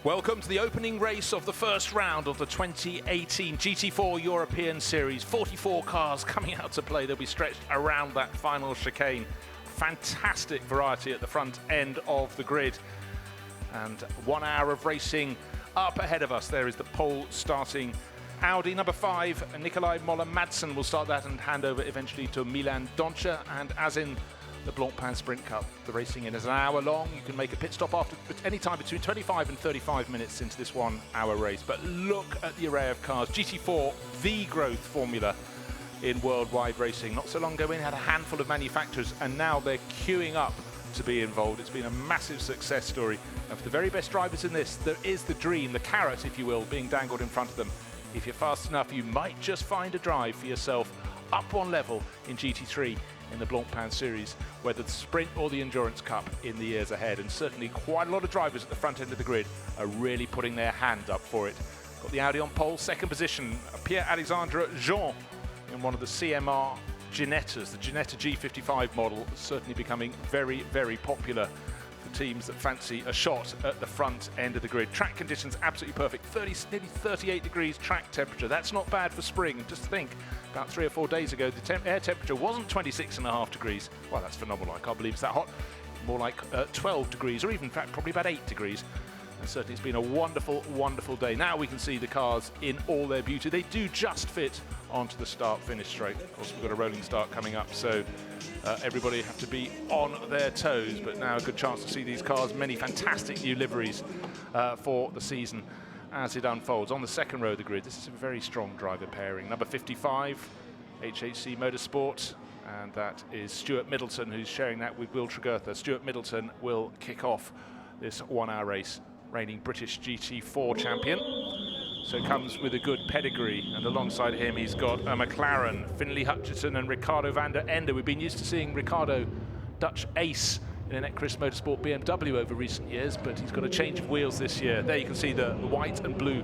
Welcome to the opening race of the first round of the 2018 GT4 European Series. 44 cars coming out to play. They'll be stretched around that final chicane. Fantastic variety at the front end of the grid. And 1 hour of racing up ahead of us. There is the pole starting Audi number 5. Nikolai Moller-Madsen will start that and hand over eventually to Milan Doncha. And as in the Blancpain Sprint Cup, the racing in is an hour long. You can make a pit stop after any time between 25 and 35 minutes into this 1 hour race. But look at the array of cars. GT4, the growth formula in worldwide racing. Not so long ago, we had a handful of manufacturers, and now they're queuing up to be involved. It's been a massive success story. And for the very best drivers in this, there is the dream, the carrot, if you will, being dangled in front of them. If you're fast enough, you might just find a drive for yourself up one level in GT3 in the Blancpain Series, whether the Sprint or the Endurance Cup in the years ahead. And certainly quite a lot of drivers at the front end of the grid are really putting their hand up for it. Got the Audi on pole, second position, Pierre-Alexandre Jean in one of the CMR Ginettas. The Ginetta G55 model is certainly becoming very, very popular for teams that fancy a shot at the front end of the grid. Track conditions absolutely perfect, nearly 38 degrees track temperature. That's not bad for spring. And just think, about 3 or 4 days ago, the air temperature wasn't 26.5 degrees. Well, that's phenomenal. I can't believe it's that hot. More like 12 degrees, or even, in fact, probably about 8 degrees. And certainly it's been a wonderful, wonderful day. Now we can see the cars in all their beauty. They do just fit onto the start-finish straight. Of course, we've got a rolling start coming up, so everybody have to be on their toes. But now a good chance to see these cars, many fantastic new liveries for the season as it unfolds. On the second row of the grid, this is a very strong driver pairing. Number 55, HHC Motorsport, and that is Stuart Middleton, who's sharing that with Will Tregurtha. Stuart Middleton will kick off this 1 hour race, reigning British GT4 champion. So it comes with a good pedigree, and alongside him he's got a McLaren, Finlay Hutchinson and Ricardo van der Ende. We've been used to seeing Ricardo, Dutch ace, in an Ecris Motorsport BMW over recent years, but he's got a change of wheels this year. There you can see the white and blue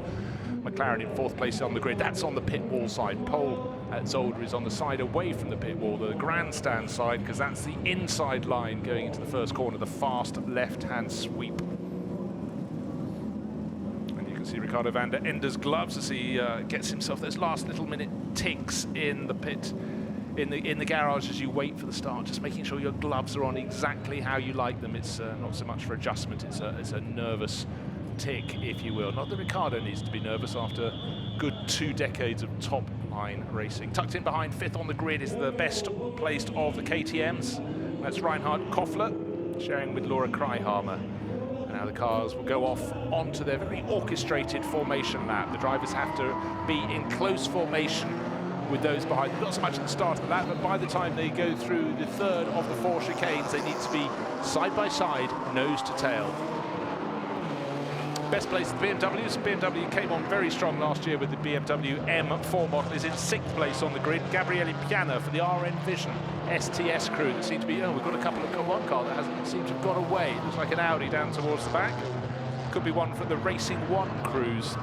McLaren in 4th place on the grid. That's on the pit wall side. Pole at Zolder is on the side away from the pit wall, the grandstand side, because that's the inside line going into the first corner, the fast left-hand sweep. See Ricardo van der Ende's gloves as he gets himself those last little minute ticks in the pit, in the garage as you wait for the start, just making sure your gloves are on exactly how you like them. It's not so much for adjustment, it's a nervous tick, if you will. Not that Ricardo needs to be nervous after good 2 decades of top line racing. Tucked in behind 5th on the grid is the best placed of the KTMs. That's Reinhard Koffler sharing with Laura Kreihammer. Now the cars will go off onto their very orchestrated formation lap. The drivers have to be in close formation with those behind them. Not so much at the start of the lap, but by the time they go through the 3rd of the 4 chicanes, they need to be side by side, nose to tail. Best place the BMWs. BMW came on very strong last year with the BMW M4 model. Is in 6th place on the grid. Gabriele Piana for the RN Vision STS crew. That seems to be, we've got a couple of one car that hasn't seemed to have got away. It looks like an Audi down towards the back. Could be one for the Racing One crews.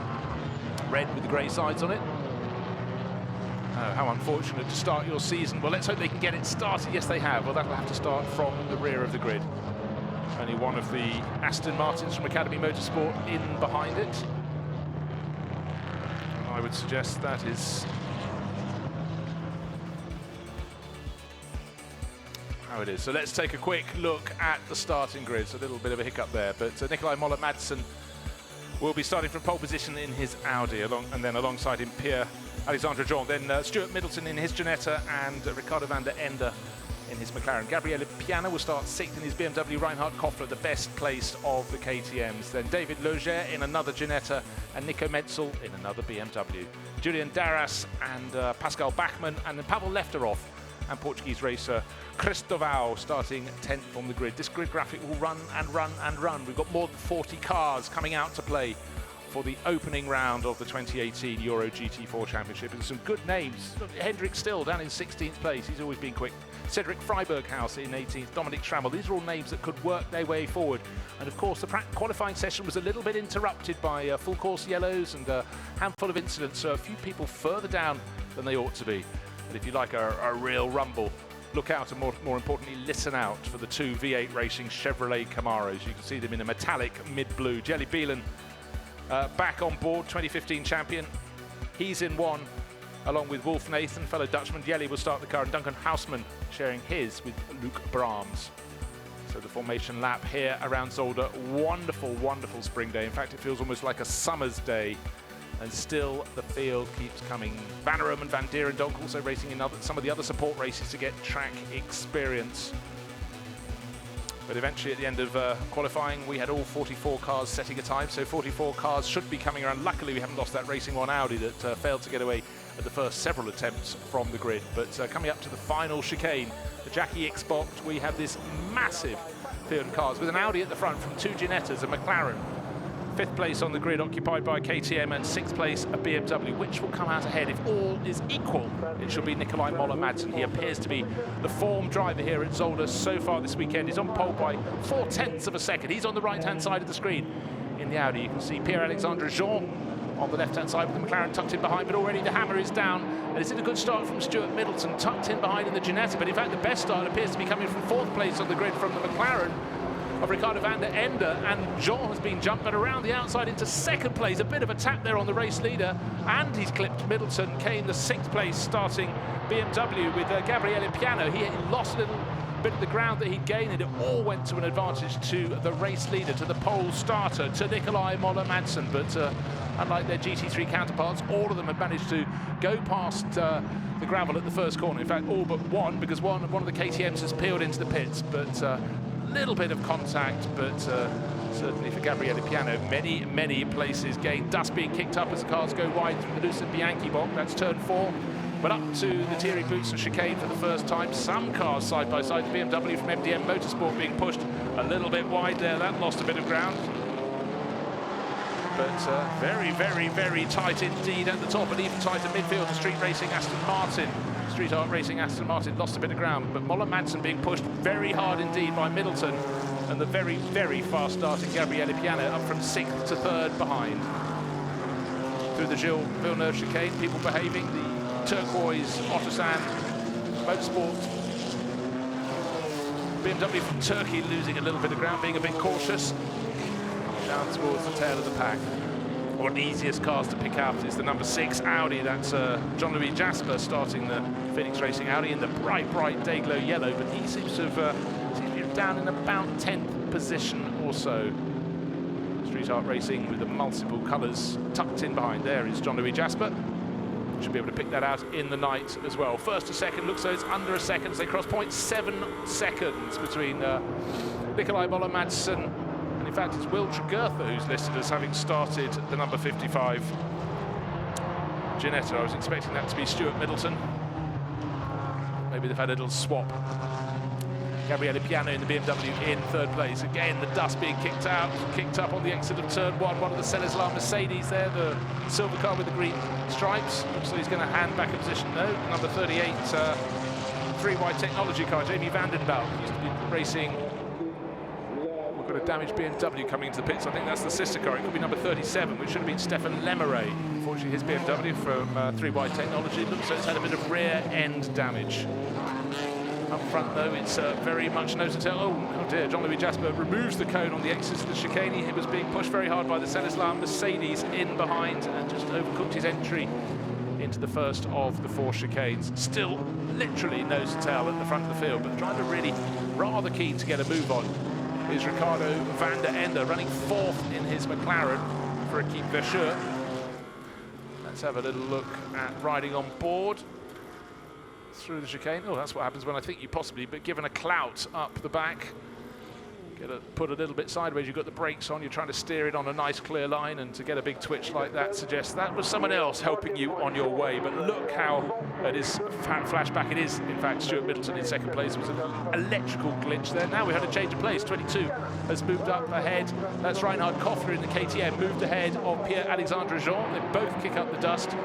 Red with the grey sides on it. Oh, how unfortunate to start your season. Well, let's hope they can get it started. Yes, they have. Well, that'll have to start from the rear of the grid. Only one of the Aston Martins from Academy Motorsport in behind it. And I would suggest that is how it is. So let's take a quick look at the starting grid. So a little bit of a hiccup there, but Nikolai Moller-Madsen will be starting from pole position in his Audi, and then alongside him Pierre-Alexandre Jean, then Stuart Middleton in his Ginetta, and Ricardo van der Ende in his McLaren. Gabriele Piana will start 6th in his BMW. Reinhard Koffler, the best placed of the KTMs. Then David Loger in another Ginetta, and Nico Metzel in another BMW. Julian Darras and Pascal Bachmann, and then Pavel Lefterov and Portuguese racer Cristovão starting 10th on the grid. This grid graphic will run and run and run. We've got more than 40 cars coming out to play for the opening round of the 2018 Euro GT4 Championship, and some good names. Look, Hendrik Still down in 16th place, he's always been quick. Cedric Freiberghaus in 18th, Dominic Schrammel. These are all names that could work their way forward. And of course, the qualifying session was a little bit interrupted by full course yellows and a handful of incidents, so a few people further down than they ought to be. But if you like a real rumble, look out, and more importantly, listen out for the 2 V8 Racing Chevrolet Camaros. You can see them in a metallic mid-blue. Jelly Beelan back on board, 2015 champion. He's in one, along with Wolf Nathan, fellow Dutchman. Jelly will start the car, and Duncan Houseman sharing his with Luke Brahms. So the formation lap here around Zolder. Wonderful, wonderful spring day. In fact, it feels almost like a summer's day. And still the field keeps coming. Van Arum and Van Dierendonk also racing in some of the other support races to get track experience. But eventually at the end of qualifying, we had all 44 cars setting a time, so 44 cars should be coming around. Luckily, we haven't lost that Racing One Audi that failed to get away at the first several attempts from the grid. But coming up to the final chicane, the Jackie X-Box, we have this massive field of cars with an Audi at the front from two Ginettas, a McLaren. 5th place on the grid occupied by KTM, and 6th place a BMW. Which will come out ahead if all is equal? It should be Nikolai Moller-Madsen. He appears to be the form driver here at Zolder so far this weekend. He's on pole by 0.4 of a second. He's on the right-hand side of the screen. In the Audi, you can see Pierre-Alexandre Jean on the left-hand side with the McLaren tucked in behind, but already the hammer is down. And it's in a good start from Stuart Middleton, tucked in behind in the Ginetta. But in fact, the best start appears to be coming from 4th place on the grid from the McLaren of Ricardo van der Ende, and Jean has been jumped, but around the outside into 2nd place. A bit of a tap there on the race leader, and he's clipped Middleton. Came the 6th place starting BMW with Gabriele Piano. He lost a little bit of the ground that he'd gained, and it all went to an advantage to the race leader, to the pole starter, to Nikolai Moller-Madsen. But unlike their GT3 counterparts, all of them have managed to go past the gravel at the first corner. In fact, all but one, because one of the KTMs has peeled into the pits. But little bit of contact, but certainly for Gabriele Piano, many places gained. Dust being kicked up as the cars go wide through the Lucent Bianchi box. That's turn 4, but up to the Thierry Boutsen chicane for the first time. Some cars side by side. The BMW from MDM Motorsport being pushed a little bit wide there. That lost a bit of ground. But very tight indeed at the top, and even tighter midfield. The Street Racing Aston Martin. Street Art Racing Aston Martin lost a bit of ground, but Moller-Madsen being pushed very hard indeed by Middleton, and the very fast starting Gabriele Piano up from 6th to 3rd behind. Through the Gilles Villeneuve chicane, people behaving. The turquoise Ottosan Motorsport BMW from Turkey losing a little bit of ground, being a bit cautious. Down towards the tail of the pack. One of the easiest cars to pick out is the number 6 Audi. That's Jean-Louis Jasper starting the Phoenix Racing Audi in the bright day-glow yellow, but he seems to be down in about 10th position or so. Street Art Racing with the multiple colours tucked in behind. There is Jean-Louis Jasper. Should be able to pick that out in the night as well. 1st to 2nd, looks like it's under a second as they cross 0.7 seconds between Nikolai Moller-Madsen. In fact, it's Will Tregurtha who's listed as having started the number 55 Ginetta. I was expecting that to be Stuart Middleton. Maybe they've had a little swap. Gabriele Piano in the BMW in 3rd place. Again, the dust being kicked up on the exit of turn 1. One of the Celleslar Mercedes there, the silver car with the green stripes. Looks like he's going to hand back a position. No, number 38, 3Y technology car, Jamie Vandenbelt. Used to be racing. Got a damaged BMW coming into the pits. I think that's the sister car. It could be number 37, which should have been Stefan Lemeret. Unfortunately, his BMW from 3Y Technology looks like it's had a bit of rear end damage. Up front, though, it's very much nose to tail. Oh dear, Jean-Louis Jasper removes the cone on the exit of the chicane. He was being pushed very hard by the Celleslar Mercedes in behind and just overcooked his entry into the first of the 4 chicanes. Still literally nose to tail at the front of the field, but trying to really rather keen to get a move on is Ricardo van der Ende, running 4th in his McLaren for Equipe Verschure. Let's have a little look at riding on board through the chicane. Oh, that's what happens when I think you possibly, but given a clout up the back, put a little bit sideways, you've got the brakes on, you're trying to steer it on a nice clear line, and to get a big twitch like that suggests that was someone else helping you on your way. But look how it is flashback. It is, in fact, Stuart Middleton in 2nd place. It was an electrical glitch there. Now we had a change of place. 22 has moved up ahead. That's Reinhard Koffler in the KTM, moved ahead of Pierre-Alexandre Jean. They both kick up the dust.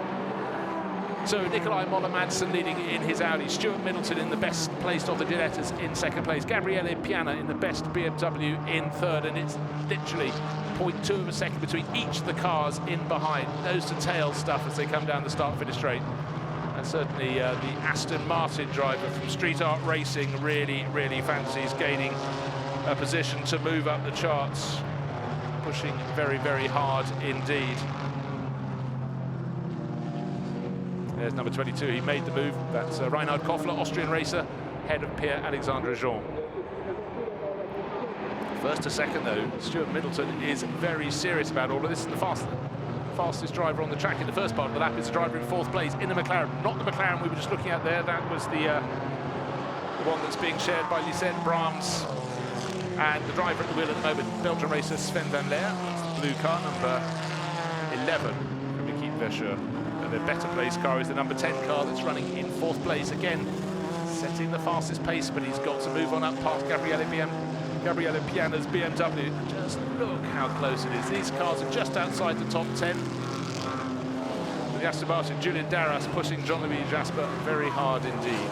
So Nikolai Moller-Madsen leading in his Audi, Stuart Middleton in the best placed of the Ginettas in 2nd place, Gabriele Piano in the best BMW in 3rd, and it's literally 0.2 of a second between each of the cars in behind. Nose to tail stuff as they come down the start-finish straight. And certainly the Aston Martin driver from Street Art Racing really fancies gaining a position to move up the charts. pushing very, very hard indeed. There's number 22, he made the move. That's Reinhard Koffler, Austrian racer, head of Pierre-Alexandre Jean. First to second though, Stuart Middleton is very serious about all of this. The fastest driver on the track in the first part of the lap is the driver in fourth place in the McLaren. Not the McLaren we were just looking at there, that was the one that's being shared by Lisette Brahms. And the driver at the wheel at the moment, Belgian racer Sven van Leer. That's the blue car, number 11 from Equipe Verschure. And the better placed car is the number 10 car that's running in fourth place. Again, setting the fastest pace, but he's got to move on up past Gabriele Piana's BMW. Just look how close it is. These cars are just outside the top 10. The Aston Martin, Julian Darras pushing Jean-Louis Jasper very hard indeed.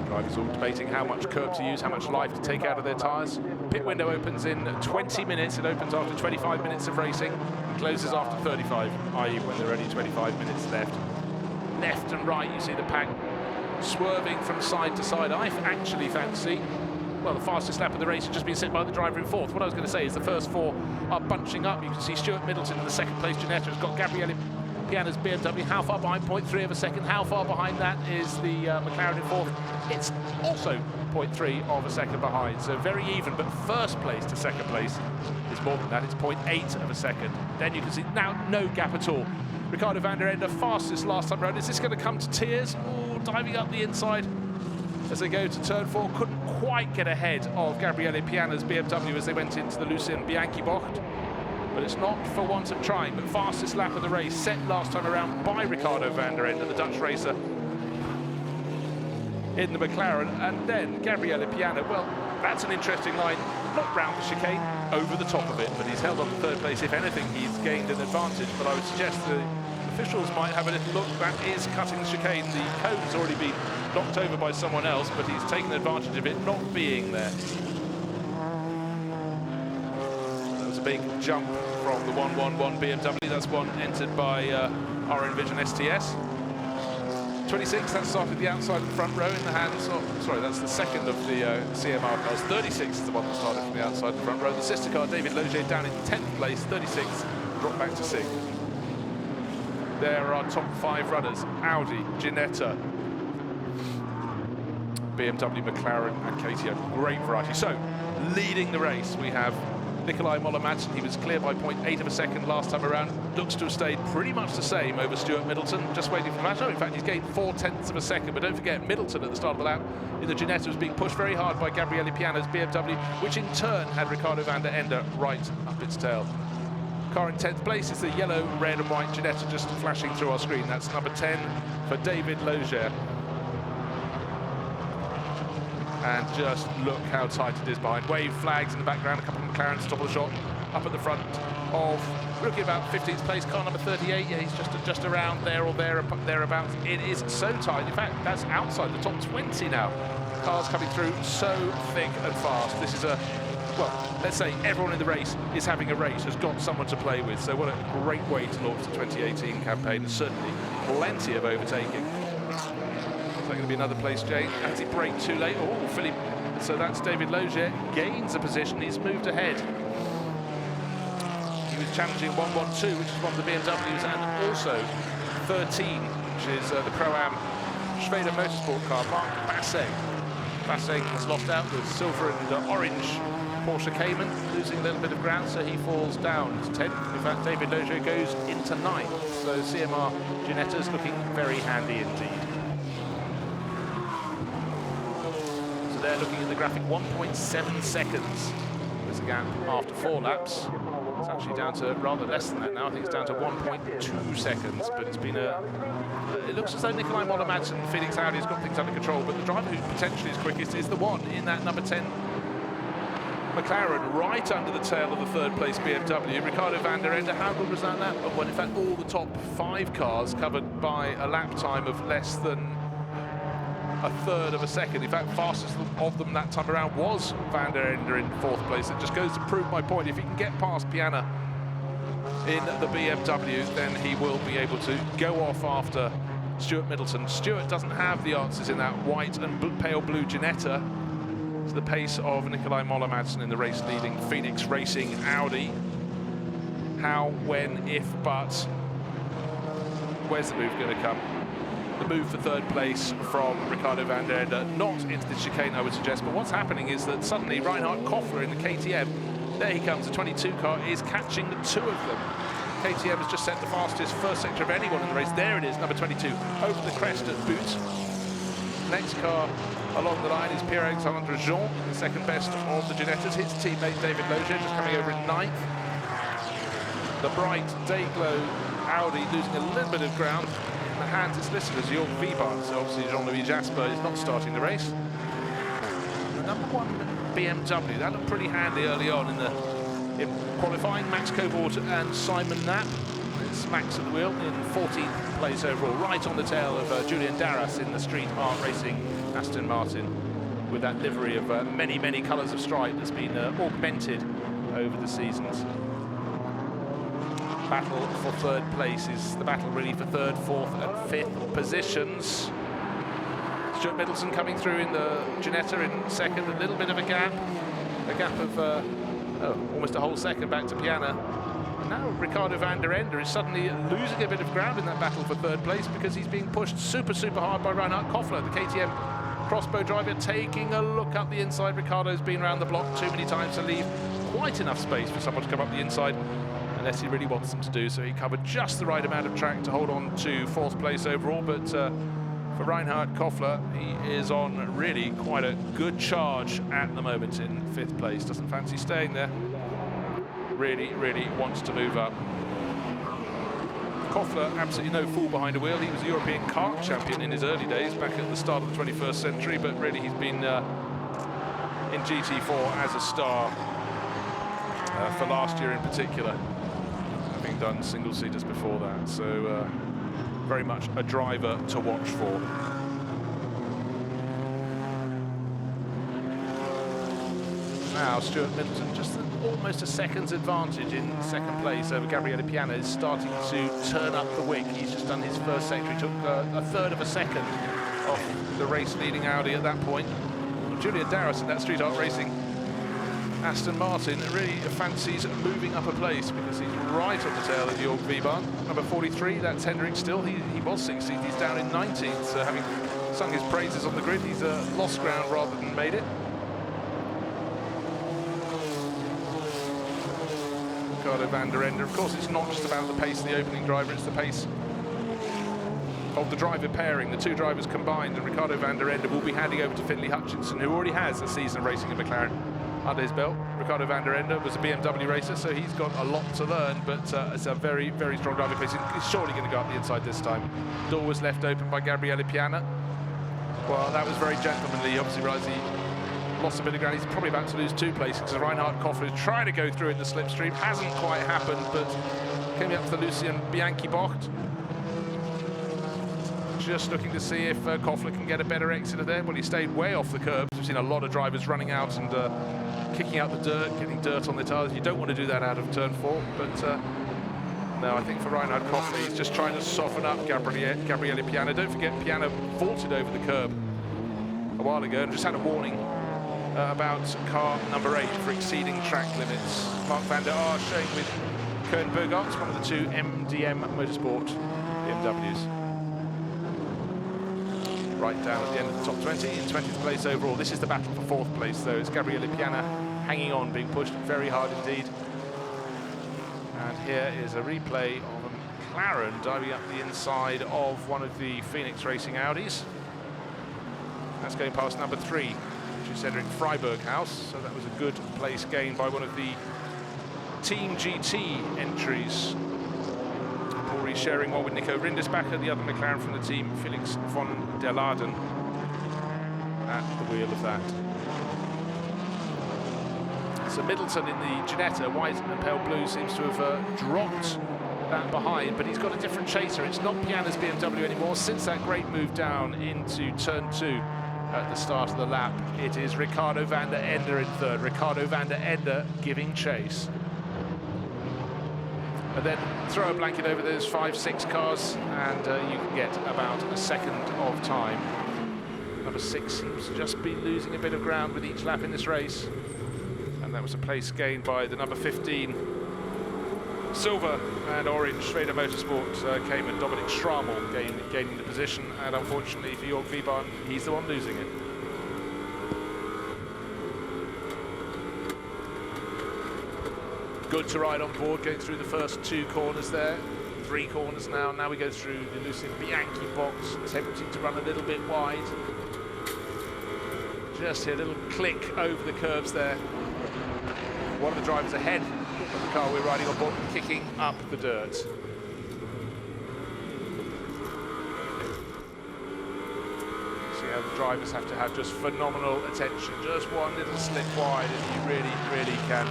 Drivers all debating how much curb to use, how much life to take out of their tyres. Pit window opens in 20 minutes. It opens after 25 minutes of racing and closes after 35, i.e. when there are only 25 minutes left. Left and right, you see the pack swerving from side to side. I actually fancy, well, the fastest lap of the race has just been set by the driver in fourth. What I was going to say is the first four are bunching up. You can see Stuart Middleton in the second place. Ginetta has got Gabriele Piana's BMW. How far behind? 0.3 of a second. How far behind that is the McLaren in fourth? It's also 0.3 of a second behind. So very even, but first place to second place is more than that. It's 0.8 of a second. Then you can see now no gap at all. Ricardo van der Ende, fastest last time around. Is this going to come to tears? Oh, diving up the inside as they go to turn 4. Couldn't quite get ahead of Gabriele Piana's BMW as they went into the Lucien Bianchi bocht. But it's not for want of trying. But fastest lap of the race set last time around by Ricardo van der Ende, the Dutch racer in the McLaren. And then Gabriele Piana, well, that's an interesting line. Not round the chicane, over the top of it, but he's held on to third place. If anything, he's gained an advantage. But I would suggest the officials might have a little look. That is cutting the chicane. The cone's already been knocked over by someone else, but he's taken advantage of it not being there. A big jump from the 111 BMW. That's one entered by our Envision STS. 26, that started the outside and front row in the hands of, sorry, that's the second of the CMR cars. 36 is the one that started from the outside and front row. The sister car, David Logier, down in 10th place. 36, dropped back to 6th. There are top 5 runners: Audi, Ginetta, BMW, McLaren and KTM. Great variety. So, leading the race, we have Nikolai Moller-Madsen. He was clear by 0.8 of a second last time around. Looks to have stayed pretty much the same over Stuart Middleton. Just waiting for Mato. In fact, he's gained 0.4 of a second. But don't forget, Middleton at the start of the lap in the Ginetta was being pushed very hard by Gabriele Piana's BMW, which in turn had Ricardo van der Ende right up its tail. Car in 10th place is the yellow, red and white Ginetta just flashing through our screen. That's number 10 for David Logier. And just look how tight it is behind. Wave flags in the background, a couple of McLarens top of the shot. Up at the front of, we're looking about 15th place, car number 38. Yeah, he's just around there or thereabouts. It is so tight. In fact, that's outside the top 20 now. Cars coming through so thick and fast. This is a, well, let's say everyone in the race is having a race, has got someone to play with. So what a great way to launch the 2018 campaign. There's certainly plenty of overtaking. Is that going to be another place, Jane? Has he braked too late? Oh, Philippe. So that's David Logier. Gains a position. He's moved ahead. He was challenging 112, which is one of the BMWs, and also 13, which is the Pro-Am SRO Motorsports car, Marc Basset. Basset has lost out with silver and orange Porsche Cayman, losing a little bit of ground, so he falls down to 10th. In fact, David Logier goes into 9th. So CMR Ginetta's looking very handy indeed. They're looking at the graphic, 1.7 seconds. There's a gap after 4 laps. It's actually down to rather less than that now. I think it's down to 1.2 seconds, but it's been a... It looks as though Nikolai Moller-Madsen, Phoenix Audi, has got things under control, but the driver who potentially is quickest is the one in that number 10 McLaren, right under the tail of the third place BMW. Ricardo van der Ende, how good was that lap? Well, in fact, all the top 5 cars covered by a lap time of less than a third of a second. In fact, fastest of them that time around was van der Ende in 4th place. It just goes to prove my point. If he can get past Piana in the BMW, then he will be able to go off after Stuart Middleton. Stuart doesn't have the answers in that white and pale blue Ginetta to the pace of Nikolai Moller-Madsen in the race-leading Phoenix Racing Audi. How, when, if, but. Where's the move going to come? The move for third place from Ricardo van der Ende, not into the chicane, I would suggest, but what's happening is that suddenly Reinhard Koffler in the KTM, there he comes, the 22 car, is catching the two of them. KTM has just set the fastest first sector of anyone in the race. There it is, number 22, over the crest at Boot. Next car along the line is Pierre-Alexandre Jean, the second best of the Ginettas. His teammate David Logier just coming over in ninth. The bright Dayglow Audi losing a little bit of ground in the hands it's listed as Jörg Wiebart. So obviously Jean-Louis Jasper is not starting the race. The number one BMW, that looked pretty handy early on in qualifying. Max Cobalt and Simon Knapp. It's Max at the wheel in 14th place overall, right on the tail of Julian Darras in the Street Art Racing Aston Martin, with that livery of many, many colours of stripe that's been augmented over the seasons. Battle for third place is the battle really for third, fourth and fifth positions. Stuart Middleton coming through in the Ginetta in second, a little bit of a gap of almost a whole second back to Piana. And now Ricardo van der Ende is suddenly losing a bit of ground in that battle for third place because he's being pushed super, super hard by Reinhard Koffler, the KTM crossbow driver, taking a look up the inside. Ricardo's been around the block too many times to leave quite enough space for someone to come up the inside, unless he really wants them to do so. He covered just the right amount of track to hold on to fourth place overall, but for Reinhard Koffler, he is on really quite a good charge at the moment in fifth place. Doesn't fancy staying there. Really, really wants to move up. Koffler, absolutely no fool behind a wheel. He was a European kart champion in his early days, back at the start of the 21st century, but really he's been in GT4 as a star for last year in particular, having done single-seaters before that. So very much a driver to watch for. Now Stuart Middleton, just almost a second's advantage in second place over Gabriele Piana, is starting to turn up the wick. He's just done his first sector. He took a third of a second off the race-leading Audi at that point. Julian Darras in that Street Art Racing Aston Martin really fancies moving up a place because he's right on the tail of Jörg Wiebart. Number 43, that's Hendrik still. He was 16th, he's down in 19th, so having sung his praises on the grid, he's lost ground rather than made it. Ricardo van der Ende, of course, it's not just about the pace of the opening driver, it's the pace of the driver pairing, the two drivers combined, and Ricardo van der Ende will be handing over to Finlay Hutchinson, who already has a season of racing in McLaren under his belt. Ricardo van der Ende was a BMW racer, so he's got a lot to learn, but it's a very, very strong driver. He's surely going to go up the inside this time. Door was left open by Gabriele Piana. Well, that was very gentlemanly. He obviously realised he lost a bit of ground. He's probably about to lose two places because Reinhard Koffler is trying to go through in the slipstream. Hasn't quite happened, but came up to the Lucien Bianchi bocht. Just looking to see if Koffler can get a better exit of there. Well, he stayed way off the curbs. We've seen a lot of drivers running out and kicking out the dirt, getting dirt on their tyres. You don't want to do that out of turn 4, but no, I think for Reinhard Koffler, he's just trying to soften up Gabriele Piana. Don't forget, Piana vaulted over the curb a while ago and just had a warning about car number 8 for exceeding track limits. Mark van der Aar showing with Koen Burgarts, one of the two MDM Motorsport BMWs. Right down at the end of the top 20, in 20th place overall. This is the battle for fourth place, though. It's Gabriele Piana hanging on, being pushed very hard indeed. And here is a replay of a McLaren diving up the inside of one of the Phoenix Racing Audis. That's going past number 3, which is Cedric Freiberghaus. So that was a good place gained by one of the Team GT entries. Already sharing one with Nico Rindisbacher, the other McLaren from the team, Felix von der Laden, at the wheel of that. So Middleton in the Ginetta, white and pale blue, seems to have dropped that behind, but he's got a different chaser. It's not Piana's BMW anymore. Since that great move down into turn 2 at the start of the lap, it is Ricardo van der Ende in third. Ricardo van der Ende giving chase. And then throw a blanket over those 5-6 cars, and you can get about a second of time. Number 6 seems to just be losing a bit of ground with each lap in this race. And that was a place gained by the number 15. Silver and orange SRO Motorsports came and Dominic Schrammel gaining the position, and unfortunately for Jörg Wiebahn, he's the one losing it. Good to ride on board, going through the first 2 corners there. 3 corners now. Now we go through the Lucien Bianchi box, attempting to run a little bit wide. Just here, a little click over the curves there. One of the drivers ahead of the car we're riding on board, kicking up the dirt. See how the drivers have to have just phenomenal attention. Just one little slip wide, and you really can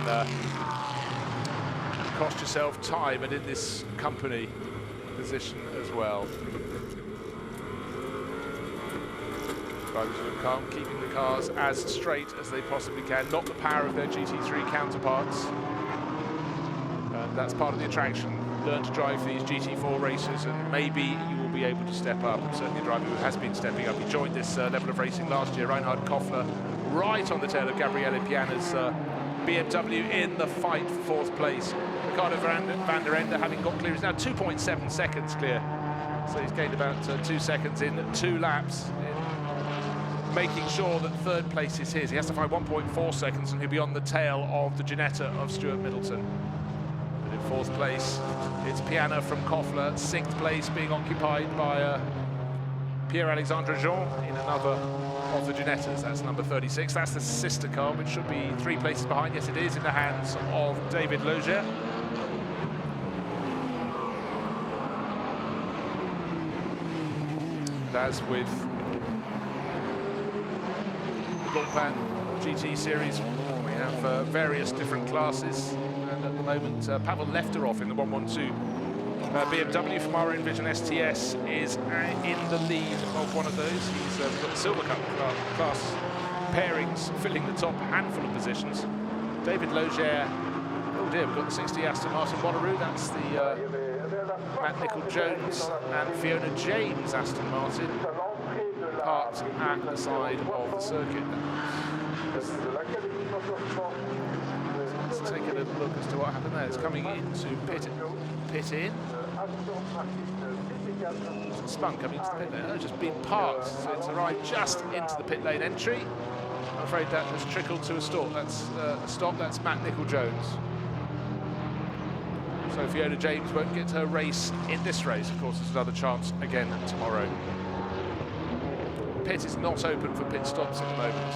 cost yourself time, and in this company position as well. Drivers look calm, keeping the cars as straight as they possibly can, not the power of their GT3 counterparts. And that's part of the attraction. Learn to drive these GT4 races, and maybe you will be able to step up. And certainly a driver who has been stepping up. He joined this level of racing last year, Reinhard Koffler, right on the tail of Gabriele Piana's BMW in the fight for 4th place. Ricardo van der Ende, having got clear, is now 2.7 seconds clear. So he's gained about 2 seconds in 2 laps, making sure that 3rd place is his. He has to find 1.4 seconds, and he'll be on the tail of the Ginetta of Stuart Middleton. But in 4th place, it's Piana from Koffler. 6th place being occupied by Pierre-Alexandre Jean in another of the Ginettas. That's number 36. That's the sister car, which should be 3 places behind. Yes, it is, in the hands of David Logier. As with the Blancpain GT Series, we have various different classes, and at the moment Pavel Lefterov in the 112 BMW from our Envision STS is in the lead of one of those. He's got the Silver Cup class pairings filling the top handful of positions. David Logier, oh dear, we've got the 60 Aston Martin Bonnaroo. That's the Matt Nicol-Jones and Fiona James Aston Martin, parked at the side of the circuit. Let's take a little look as to what happened there. It's coming into pit in. Spun coming into the pit lane. It's just been parked, so it's arrived just into the pit lane entry. I'm afraid that has trickled to a stop. That's a stop. That's Matt Nicol-Jones. So Fiona James won't get her race in this race. Of course, there's another chance again tomorrow. Pit is not open for pit stops at the moment.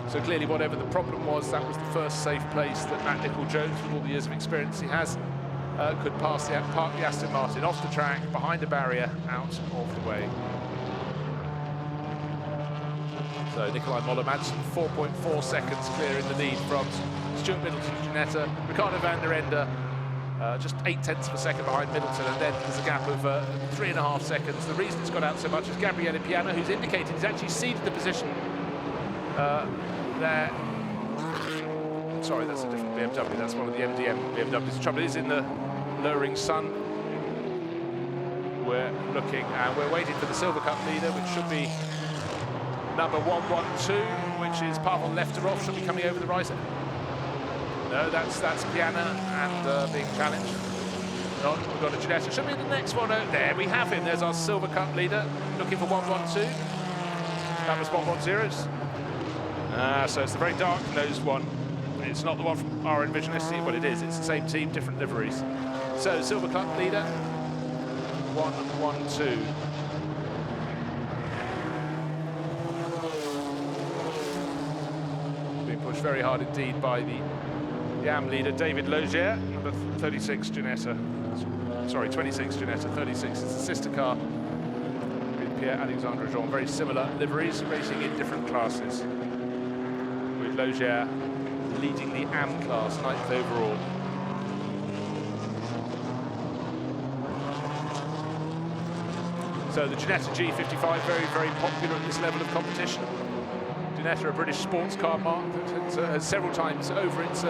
So clearly, whatever the problem was, that was the first safe place that Matt Nicol-Jones, with all the years of experience he has, could park the Aston Martin off the track, behind a barrier, out of the way. So Nikolai Moller-Madsen, 4.4 seconds clear in the lead from Stuart Middleton's Ginetta. Ricardo van der Ende, just 0.8 of a second behind Middleton, and then there's a gap of 3.5 seconds. The reason it's got out so much is Gabriele Piana, who's indicated he's actually ceded the position there. Sorry, that's a different BMW. That's one of the MDM BMWs. The trouble is, in the lowering sun, we're looking and we're waiting for the Silver Cup leader, which should be number 112, which is Pavel Lefterov. Should be coming over the right. No, that's Piana and being challenged. No, we've got a Ginetta. Should be the next one. There we have him. There's our Silver Cup leader, looking for 112. That was 110s. So it's the very dark-nosed one. It's not the one from our Envision SC. Well, it is. It's the same team, different liveries. So Silver Cup leader, 112. Being pushed very hard indeed by the AM leader, David Logier, number 36 Ginetta. Sorry, 26 Ginetta, 36 is the sister car with Pierre-Alexandre Jean. Very similar liveries, racing in different classes. With Logier leading the AM class, 9th overall. So the Ginetta G55, very, very popular at this level of competition. Ginetta, a British sports car marque that has several times over its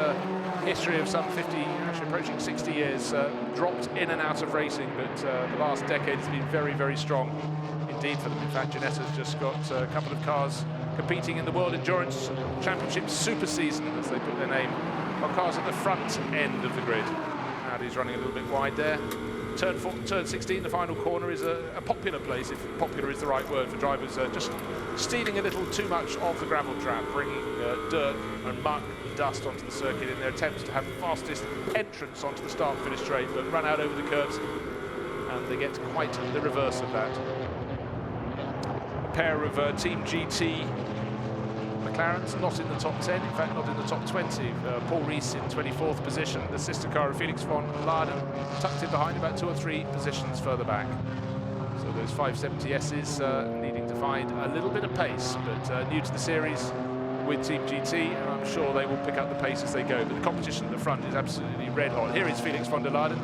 history of some 50, actually approaching 60 years, dropped in and out of racing, but the last decade has been very, very strong indeed for them. In fact, Ginetta's just got a couple of cars competing in the World Endurance Championship Super Season, as they put their name, on cars at the front end of the grid. Audi's running a little bit wide there. Turn 16, the final corner, is a popular place, if popular is the right word, for drivers just stealing a little too much of the gravel trap, bringing dirt and muck and dust onto the circuit in their attempts to have the fastest entrance onto the start-finish straight, but run out over the curbs, and they get quite the reverse of that. A pair of Team GT McLaren's not in the top 10, in fact not in the top 20. Paul Rees in 24th position, the sister car of Felix von Laden tucked in behind, about 2 or 3 positions further back. So those 570Ss needing to find a little bit of pace, but new to the series with Team GT, and I'm sure they will pick up the pace as they go. But the competition at the front is absolutely red hot. Here is Felix von der Laden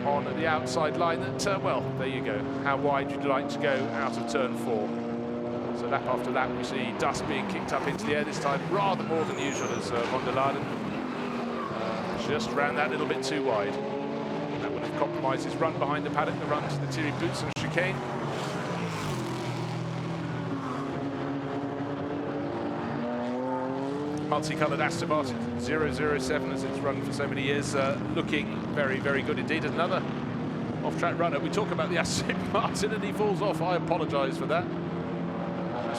on the outside line. That, well, there you go. How wide would you like to go out of turn 4? So lap after lap, we see dust being kicked up into the air, this time rather more than usual, as von der Laden just ran that little bit too wide. That would have compromised his run behind the paddock, the run to the Thierry Boutsen chicane. Multicoloured Aston Martin 007, as it's run for so many years, looking very, very good indeed. Another off-track runner. We talk about the Aston Martin and he falls off. I apologise for that.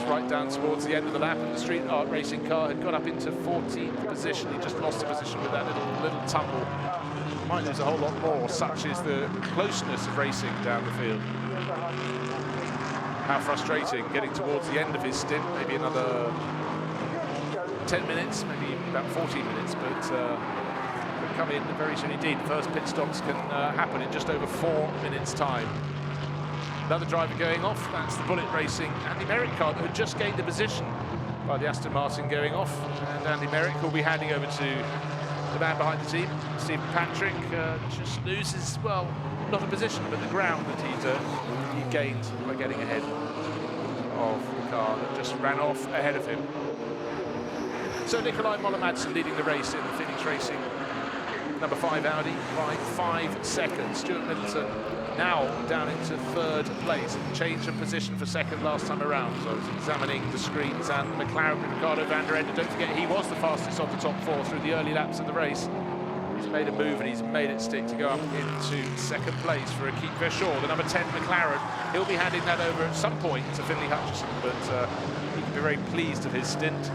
Right down towards the end of the lap, and the street art racing car had got up into 14th position. He just lost the position with that little tumble. Might lose a whole lot more, such is the closeness of racing down the field. How frustrating, getting towards the end of his stint, maybe another 10 minutes, maybe about 14 minutes, but could come in very soon indeed. The first pit stops can happen in just over 4 minutes' time. Another driver going off, that's the Bullet Racing Andy Merrick car that had just gained the position by the Aston Martin going off. And Andy Merrick will be handing over to the man behind the team, Stephen Patrick. Just loses, well, not a position, but the ground that he gained by getting ahead of the car that just ran off ahead of him. So Nikolai Moller-Madsen leading the race in the Phoenix Racing number 5 Audi by 5 seconds. Stuart Middleton now down into 3rd place, change of position for 2nd last time around. So I was examining the screens, and McLaren with Ricardo van der Ende, don't forget he was the fastest of the top 4 through the early laps of the race. He's made a move and he's made it stick to go up into 2nd place for Keith Verschoor, the number 10 McLaren. He'll be handing that over at some point to Finlay Hutchison, but he can be very pleased of his stint.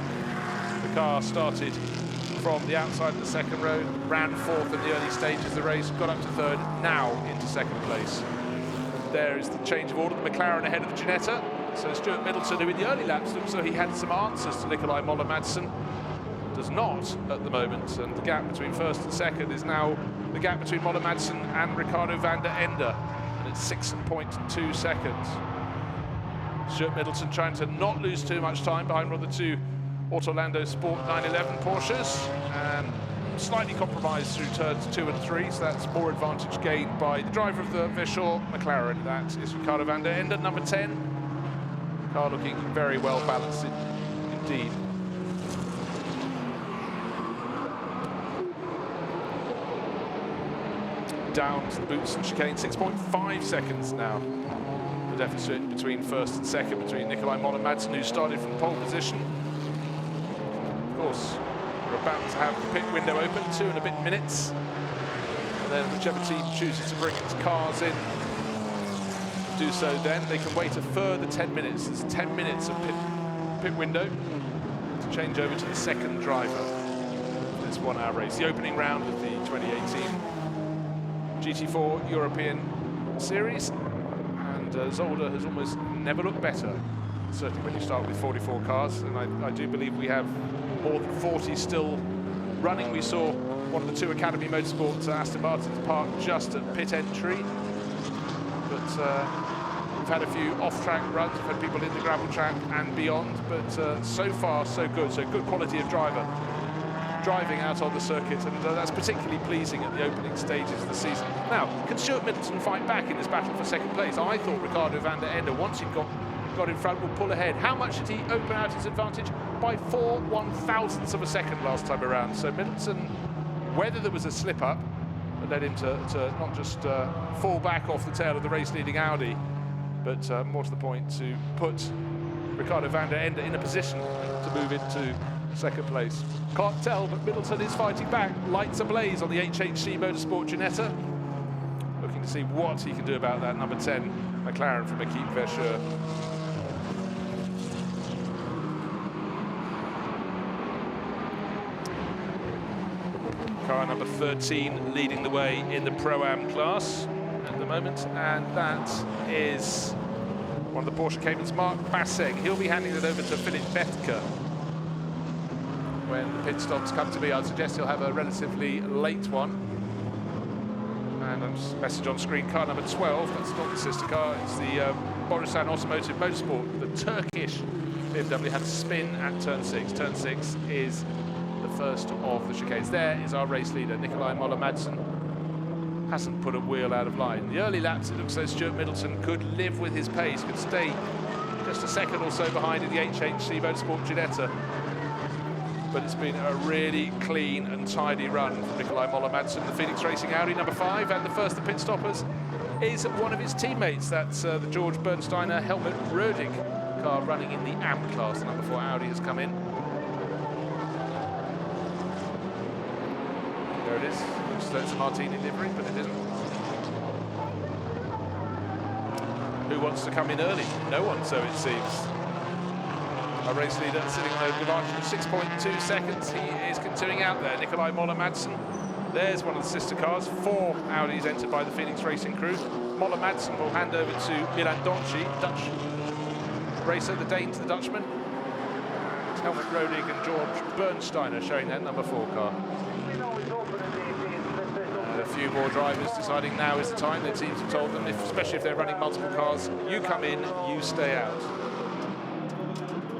The car started from the outside of the 2nd row, ran 4th in the early stages of the race, got up to 3rd, now into 2nd place. There is the change of order, the McLaren ahead of the Ginetta. So Stuart Middleton, who in the early laps looked so he had some answers to Nikolai Moller-Madsen, does not at the moment, and the gap between 1st and 2nd is now the gap between Moller-Madsen and Ricardo van der Ende, and it's 6.2 seconds. Stuart Middleton trying to not lose too much time behind one of the 2 Autolando Sport 911 Porsches, and slightly compromised through turns 2 and 3, so that's more advantage gained by the driver of the Verschoor McLaren. That is Ricardo van der Ende, number 10. Car looking very well balanced indeed. Down to the Boutsen chicane, 6.5 seconds now. The deficit between 1st and 2nd, between Nikolai Moller-Madsen, who started from pole position. Of course, we're about to have the pit window open, 2 and a bit minutes. And then whichever team chooses to bring its cars in, do so then. They can wait a further 10 minutes. There's 10 minutes of pit window to change over to the 2nd driver for this 1-hour race. The opening round of the 2018 GT4 European Series. And ZOLDER has almost never looked better, certainly when you start with 44 cars. And I do believe we have more than 40 still running. We saw one of the 2 Academy Motorsports Aston Martins parked just at pit entry, but we've had a few off-track runs. We've had people in the gravel track and beyond, but so far so good. So good quality of driver driving out on the circuit, and that's particularly pleasing at the opening stages of the season. Now, can Stuart Middleton fight back in this battle for 2nd place? I thought Ricardo van der Ende, once he'd got got in front, will pull ahead. How much did he open out his advantage? By 4 1/1000ths of a second last time around. So Middleton, whether there was a slip up that led him to not just fall back off the tail of the race leading Audi, but more to the point, to put Ricardo van der Ende in a position to move into second place. Can't tell, but Middleton is fighting back. Lights ablaze on the HHC Motorsport Ginetta. Looking to see what he can do about that number 10 McLaren from Equipe Verschure. Car number 13 leading the way in the Pro-Am class at the moment, and that is one of the Porsche Caymans, Mark Basseg. He'll be handing it over to Philip Bethke. When the pit stops come to me, I'd suggest he'll have a relatively late one. And a message on screen, car number 12, that's not the sister car, it's the Borusan Automotive Motorsport. The Turkish BMW had a spin at turn 6. Turn 6 is the first of the chicanes. There is our race leader, Nikolai Moller-Madsen. Hasn't put a wheel out of line. The early laps, it looks as though Stuart Middleton could live with his pace, could stay just a second or so behind in the HHC Motorsport Ginetta. But it's been a really clean and tidy run from Nikolai Moller-Madsen, the Phoenix Racing Audi number 5, and the first of the pit stoppers is one of his teammates. That's the George Bernsteiner Helmut Rödig car running in the AM class. The number 4 Audi has come in. There it is. Looks as though it's a Martini livery, but it isn't. Who wants to come in early? No one, so it seems. Our race leader sitting on an advantage of 6.2 seconds. He is continuing out there. Nikolai Moller-Madsen. There's one of the sister cars. 4 Audis entered by the Phoenix Racing crew. Moller-Madsen will hand over to Milan Donci, Dutch racer, the Dane to the Dutchman. Helmut Rödig and George Bernsteiner showing that number 4 car. A few more drivers deciding now is the time. Their teams have told them, especially if they're running multiple cars, you come in, you stay out.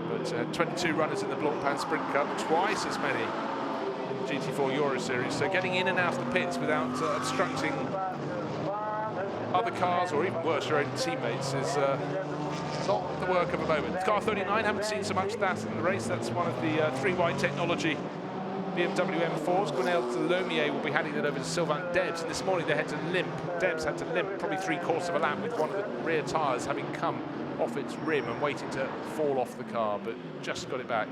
But 22 runners in the Blancpain Sprint Cup, twice as many in the GT4 Euro Series. So getting in and out of the pits without obstructing other cars, or even worse, your own teammates, is not the work of a moment. Car 39, haven't seen so much of that in the race. That's one of the 3-wide technology BMW M4s. Gwenaël Delomier will be handing it over to Sylvain Debs, and this morning they had to limp. Debs had to limp probably 3/4 of a lap with one of the rear tyres having come off its rim and waiting to fall off the car, but just got it back.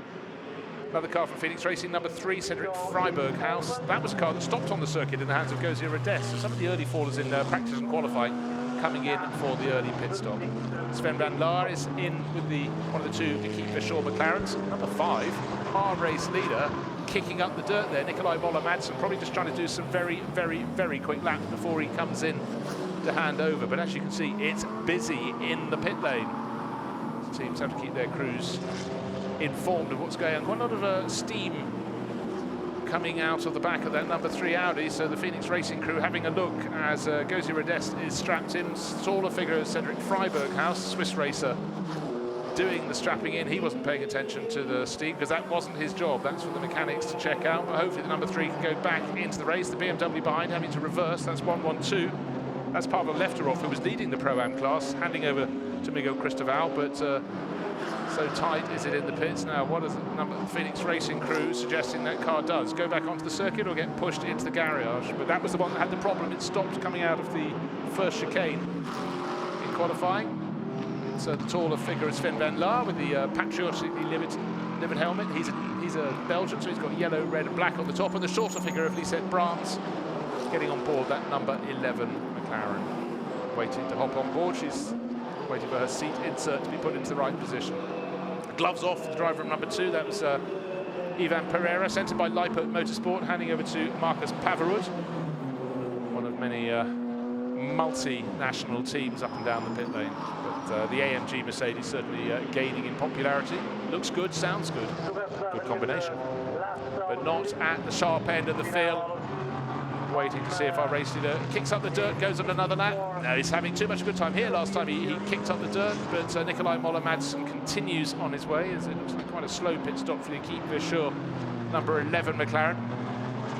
Another car from Phoenix Racing, number 3, Cedric Freiberghaus. That was a car that stopped on the circuit in the hands of Gauzier Rodest. So some of the early fallers in practice and qualifying coming in for the early pit stop. Sven van Laar is in with one of the 2 Equipe Verschure McLarens. Number 5, our race leader, kicking up the dirt there, Nikolai Moller-Madsen, probably just trying to do some very, very, very quick laps before he comes in to hand over. But as you can see, it's busy in the pit lane. Teams have to keep their crews informed of what's going on. Quite a lot of steam coming out of the back of that number 3 Audi, so the Phoenix Racing crew having a look as Gauzier Rodest is strapped in. Taller figure of Cedric Freiberghaus, Swiss racer, doing the strapping in. He wasn't paying attention to the steam because that wasn't his job. That's for the mechanics to check out. But hopefully the number 3 can go back into the race. The BMW behind having to reverse. That's 1-1-2. That's Pavel Lefterov, who was leading the Pro-Am class, handing over to Miguel Cristoval, but so tight is it in the pits now. What is the Phoenix Racing crew suggesting that car does? Go back onto the circuit or get pushed into the garage? But that was the one that had the problem. It stopped coming out of the first chicane in qualifying. So the taller figure is Sven van Laar with the patriotically livered helmet. He's a Belgian, so he's got yellow, red and black on the top. And the shorter figure of Lisette Brands getting on board that number 11 McLaren. Waiting to hop on board. She's waiting for her seat insert to be put into the right position. Gloves off, the driver of number 2. That was Ivan Pereira, centred by Lippert Motorsport, handing over to Marcus Pavarud, one of many multinational teams up and down the pit lane. But the AMG Mercedes certainly gaining in popularity. Looks good, sounds good. Good combination. But not at the sharp end of the field. Waiting to see if our race leader kicks up the dirt, goes on another lap. No, he's having too much of a good time here. Last time he kicked up the dirt, but Nikolai Moller-Madsen continues on his way, as it looks like quite a slow pit stop for the Equipe Verschure number 11 McLaren.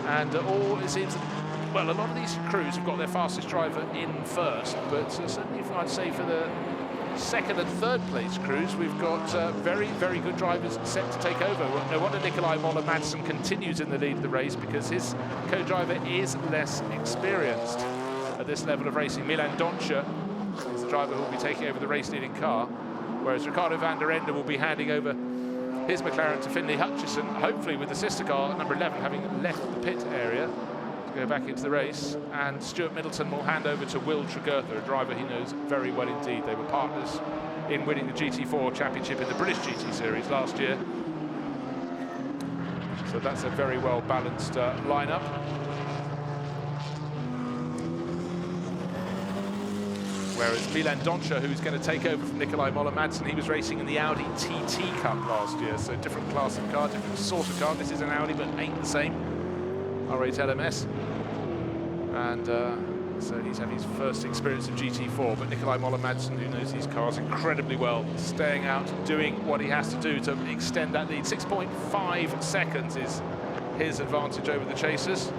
And all it seems, well, a lot of these crews have got their fastest driver in first, but certainly I'd say for the second and third place crews, we've got very, very good drivers set to take over. No wonder Nikolai Moller-Madsen continues in the lead of the race, because his co-driver is less experienced at this level of racing. Milan Doncha is the driver who will be taking over the race-leading car, whereas Ricardo van der Ende will be handing over his McLaren to Finlay Hutchison, hopefully with the sister car, number 11, having left the pit area to go back into the race. And Stuart Middleton will hand over to Will Tregurtha, a driver he knows very well indeed. They were partners in winning the GT4 championship in the British GT Series last year. So that's a very well balanced lineup. Whereas Milan Doncha, who's going to take over from Nikolai Moller-Madsen, he was racing in the Audi TT Cup last year, so different class of car, different sort of car. This is an Audi, but ain't the same. R8 LMS. And so he's having his first experience of GT4, but Nikolai Moller-Madsen, who knows these cars incredibly well, staying out, doing what he has to do to extend that lead. 6.5 seconds is his advantage over the chasers.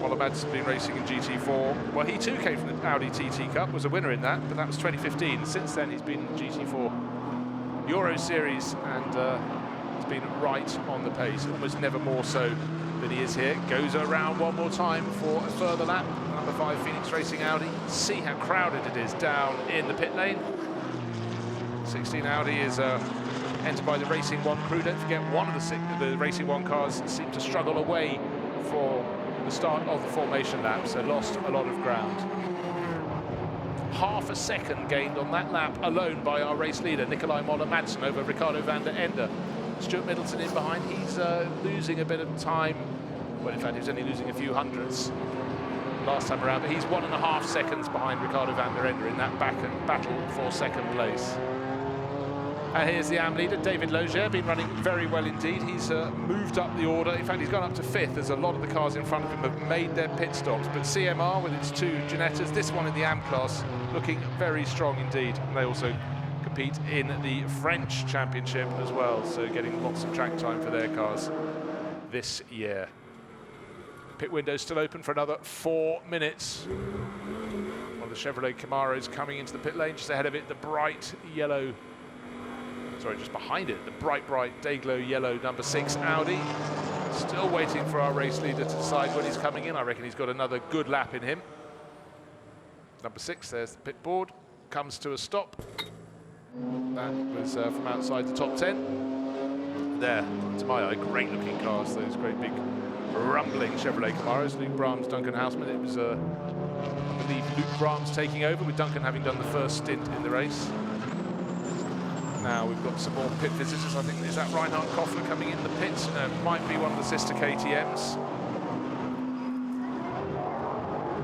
Moller-Madsen's been racing in GT4. Well, he too came from the Audi TT Cup, was a winner in that, but that was 2015. Since then, he's been in GT4 Euro Series, and he's been right on the pace, almost never more so than he is here. Goes around one more time for a further lap. Number 5 Phoenix Racing Audi. See how crowded it is down in the pit lane. 16 Audi is entered by the Racing 1 crew. Don't forget, one of the Racing 1 cars seemed to struggle away for the start of the formation lap, so lost a lot of ground. Half a second gained on that lap alone by our race leader, Nikolai Moller-Madsen, over Ricardo van der Ende. Stuart Middleton in behind. He's losing a bit of time. Well, in fact, he was only losing a few hundredths last time around, but he's 1.5 seconds behind Ricardo van der Ende in that battle for second place. And here's the AM leader, David Logier, been running very well indeed. He's moved up the order. In fact, he's gone up to 5th, as a lot of the cars in front of him have made their pit stops. But CMR, with its 2 Ginettas, this one in the AM class, looking very strong indeed. And they also compete in the French Championship as well, so getting lots of track time for their cars this year. Pit window still open for another 4 minutes. One of the Chevrolet Camaros coming into the pit lane, just ahead of it, the bright yellow, sorry, just behind it, the bright day-glow yellow number 6 Audi. Still waiting for our race leader to decide when he's coming in. I reckon he's got another good lap in him. Number 6, there's the pit board, comes to a stop. That was from outside the top 10. There, to my eye, great looking cars, those great big rumbling Chevrolet Camaros. Luke Brahms, Duncan Houseman. It was, I believe, Luke Brahms taking over, with Duncan having done the first stint in the race. Now we've got some more pit visitors. I think, is that Reinhard Koffler coming in the pits? No, it might be one of the sister KTMs.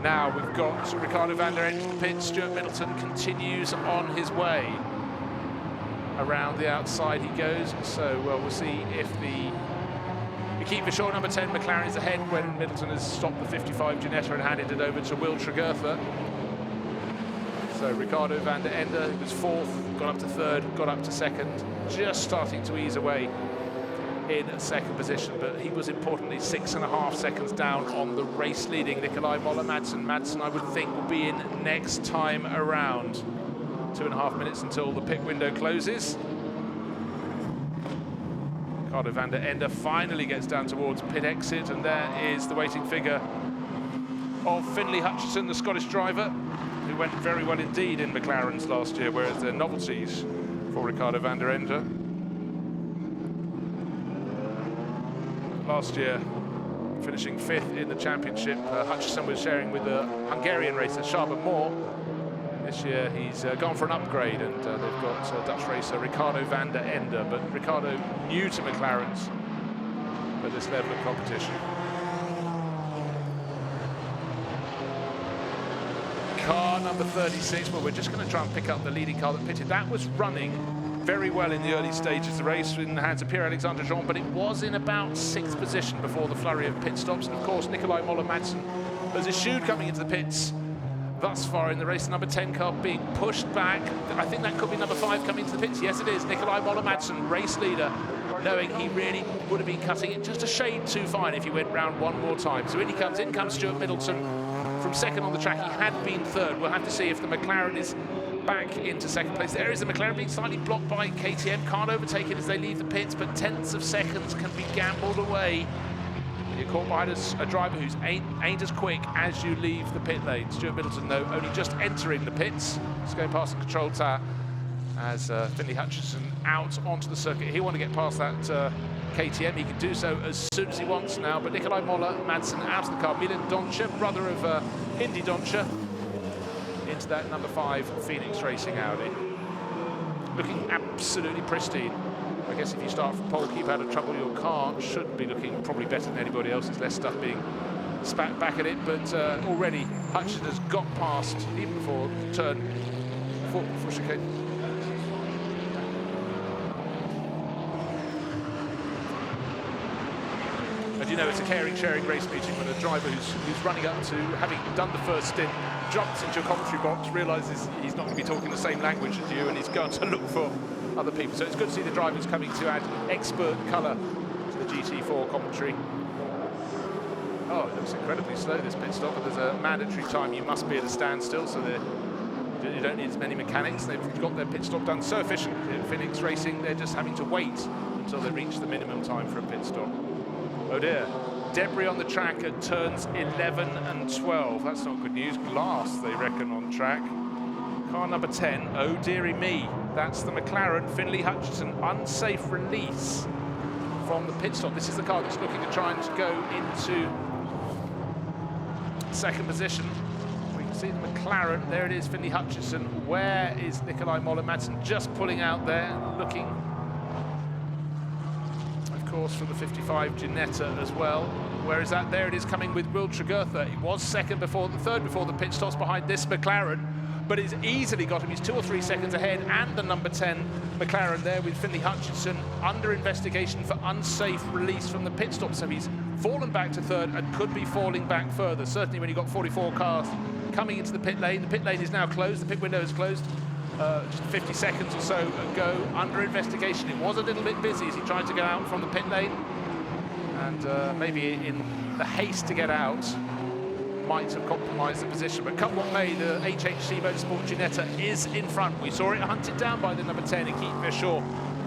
Now we've got Ricardo van der Ende in the pit. Stuart Middleton continues on his way. Around the outside he goes. So, well, we'll see if the keep for sure number 10 McLaren is ahead when Middleton has stopped the 55 Ginetta and handed it over to Will Tregurtha. So Ricardo van der Ende was 4th, got up to 3rd, got up to 2nd, just starting to ease away in 2nd position, but he was importantly 6.5 seconds down on the race leading Nikolai Moller-Madsen. Madsen, I would think, will be in next time around. 2.5 minutes until the pit window closes. Ricardo van der Ende finally gets down towards pit exit, and there is the waiting figure of Finlay Hutchison, the Scottish driver, who went very well indeed in McLaren's last year, whereas they're novelties for Ricardo van der Ende. Last year, finishing 5th in the championship, Hutchison was sharing with the Hungarian racer Shaban Moore. This year he's gone for an upgrade, and they've got Dutch racer Ricardo van der Ende, but Ricardo new to McLaren's at this level of competition. Car number 36, well, we're just going to try and pick up the leading car that pitted. That was running very well in the early stages of the race in the hands of Pierre-Alexandre Jean, but it was in about 6th position before the flurry of pit stops. And of course, Nikolai Moller-Madsen has eschewed coming into the pits thus far in the race. Number 10 car being pushed back. I think that could be number 5 coming into the pits. Yes, it is. Nikolai Moller-Madsen, race leader, knowing he really would have been cutting it just a shade too fine if he went round one more time. So in comes Stuart Middleton from 2nd on the track. He had been 3rd. We'll have to see if the McLaren is back into second place. There is the McLaren being slightly blocked by KTM. Can't overtake it as they leave the pits, but tenths of seconds can be gambled away. You're caught behind a driver who's ain't as quick as you leave the pit lane. Stuart Middleton, though, only just entering the pits. Just going past the control tower as Finlay Hutchinson out onto the circuit. He'll want to get past that KTM. He can do so as soon as he wants now, but Nikolai Moller-Madsen out of the car. Milan Doncha, brother of Indy Doncha, into that number 5 Phoenix Racing Audi. Looking absolutely pristine. I guess if you start from pole, keep out of trouble, your car should be looking probably better than anybody else. There's less stuff being spat back at it, but already Hutchinson has got past, even before turn 4 for chicane. And you know, it's a caring, sharing race meeting when a driver who's running up to, having done the first stint, jumps into a commentary box, realises he's not going to be talking the same language as you, and he's going to look for other people. So it's good to see the drivers coming to add expert colour to the GT4 commentary. Oh, it looks incredibly slow, this pit stop, but there's a mandatory time you must be at a standstill, so you don't need as many mechanics. They've got their pit stop done so efficient in Phoenix Racing, they're just having to wait until they reach the minimum time for a pit stop. Oh dear, debris on the track at turns 11 and 12. That's not good news. Glass, they reckon, on track. Car number 10, oh dearie me. That's the McLaren, Finlay Hutchinson, unsafe release from the pit stop. This is the car that's looking to try and go into second position. We can see the McLaren, there it is, Finlay Hutchinson. Where is Nikolai Moller-Madsen? Just pulling out there, looking, of course, from the 55 Ginetta as well. Where is that? There it is, coming with Will Tregurtha. He was third before the pit stops behind this McLaren, but he's easily got him. He's 2 or 3 seconds ahead, and the number 10 McLaren there with Finlay Hutchinson under investigation for unsafe release from the pit stop. So he's fallen back to third and could be falling back further. Certainly when you've got 44 cars coming into the pit lane. The pit lane is now closed. The pit window is closed. Just 50 seconds or so ago, under investigation. It was a little bit busy as he tried to get out from the pit lane, and maybe in the haste to get out might have compromised the position, but come what may, the HHC Motorsport Ginetta is in front. We saw it hunted down by the number 10, Keith Verschoor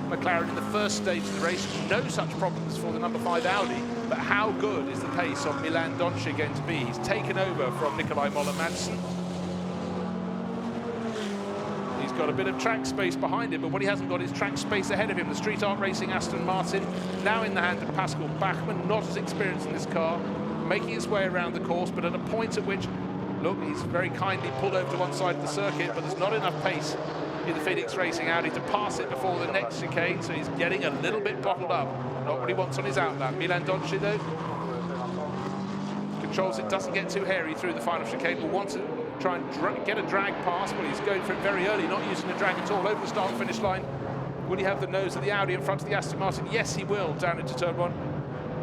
McLaren, in the first stage of the race. No such problems for the number 5 Audi, but how good is the pace of Milan Doncha going to be? He's taken over from Nikolai Moller-Madsen. He's got a bit of track space behind him, but what he hasn't got is track space ahead of him. The Street Art Racing Aston Martin, now in the hand of Pascal Bachmann, not as experienced in this car, making its way around the course, but at a point at which, look, he's very kindly pulled over to one side of the circuit, but there's not enough pace in the Phoenix Racing Audi to pass it before the next chicane, so he's getting a little bit bottled up. Not what he wants on his outlap. Milan Doncha, though, controls it, doesn't get too hairy through the final chicane, will want to try and get a drag pass. Well, he's going for it very early, not using the drag at all, over the start-finish line. Will he have the nose of the Audi in front of the Aston Martin? Yes, he will, down into turn 1.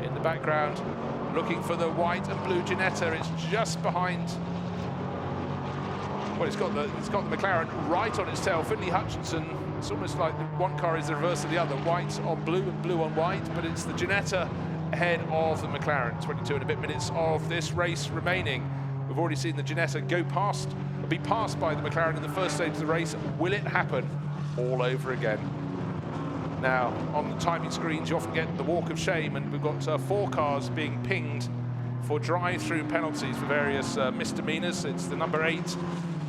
In the background, looking for the white and blue Ginetta. It's just behind. Well, it's got the McLaren right on its tail. Finlay Hutchinson, it's almost like one car is the reverse of the other. White on blue and blue on white, but it's the Ginetta ahead of the McLaren. 22 and a bit minutes of this race remaining. We've already seen the Ginetta be passed by the McLaren in the first stage of the race. Will it happen all over again? Now, on the timing screens, you often get the walk of shame, and we've got 4 cars being pinged for drive-through penalties for various misdemeanors. It's the number 8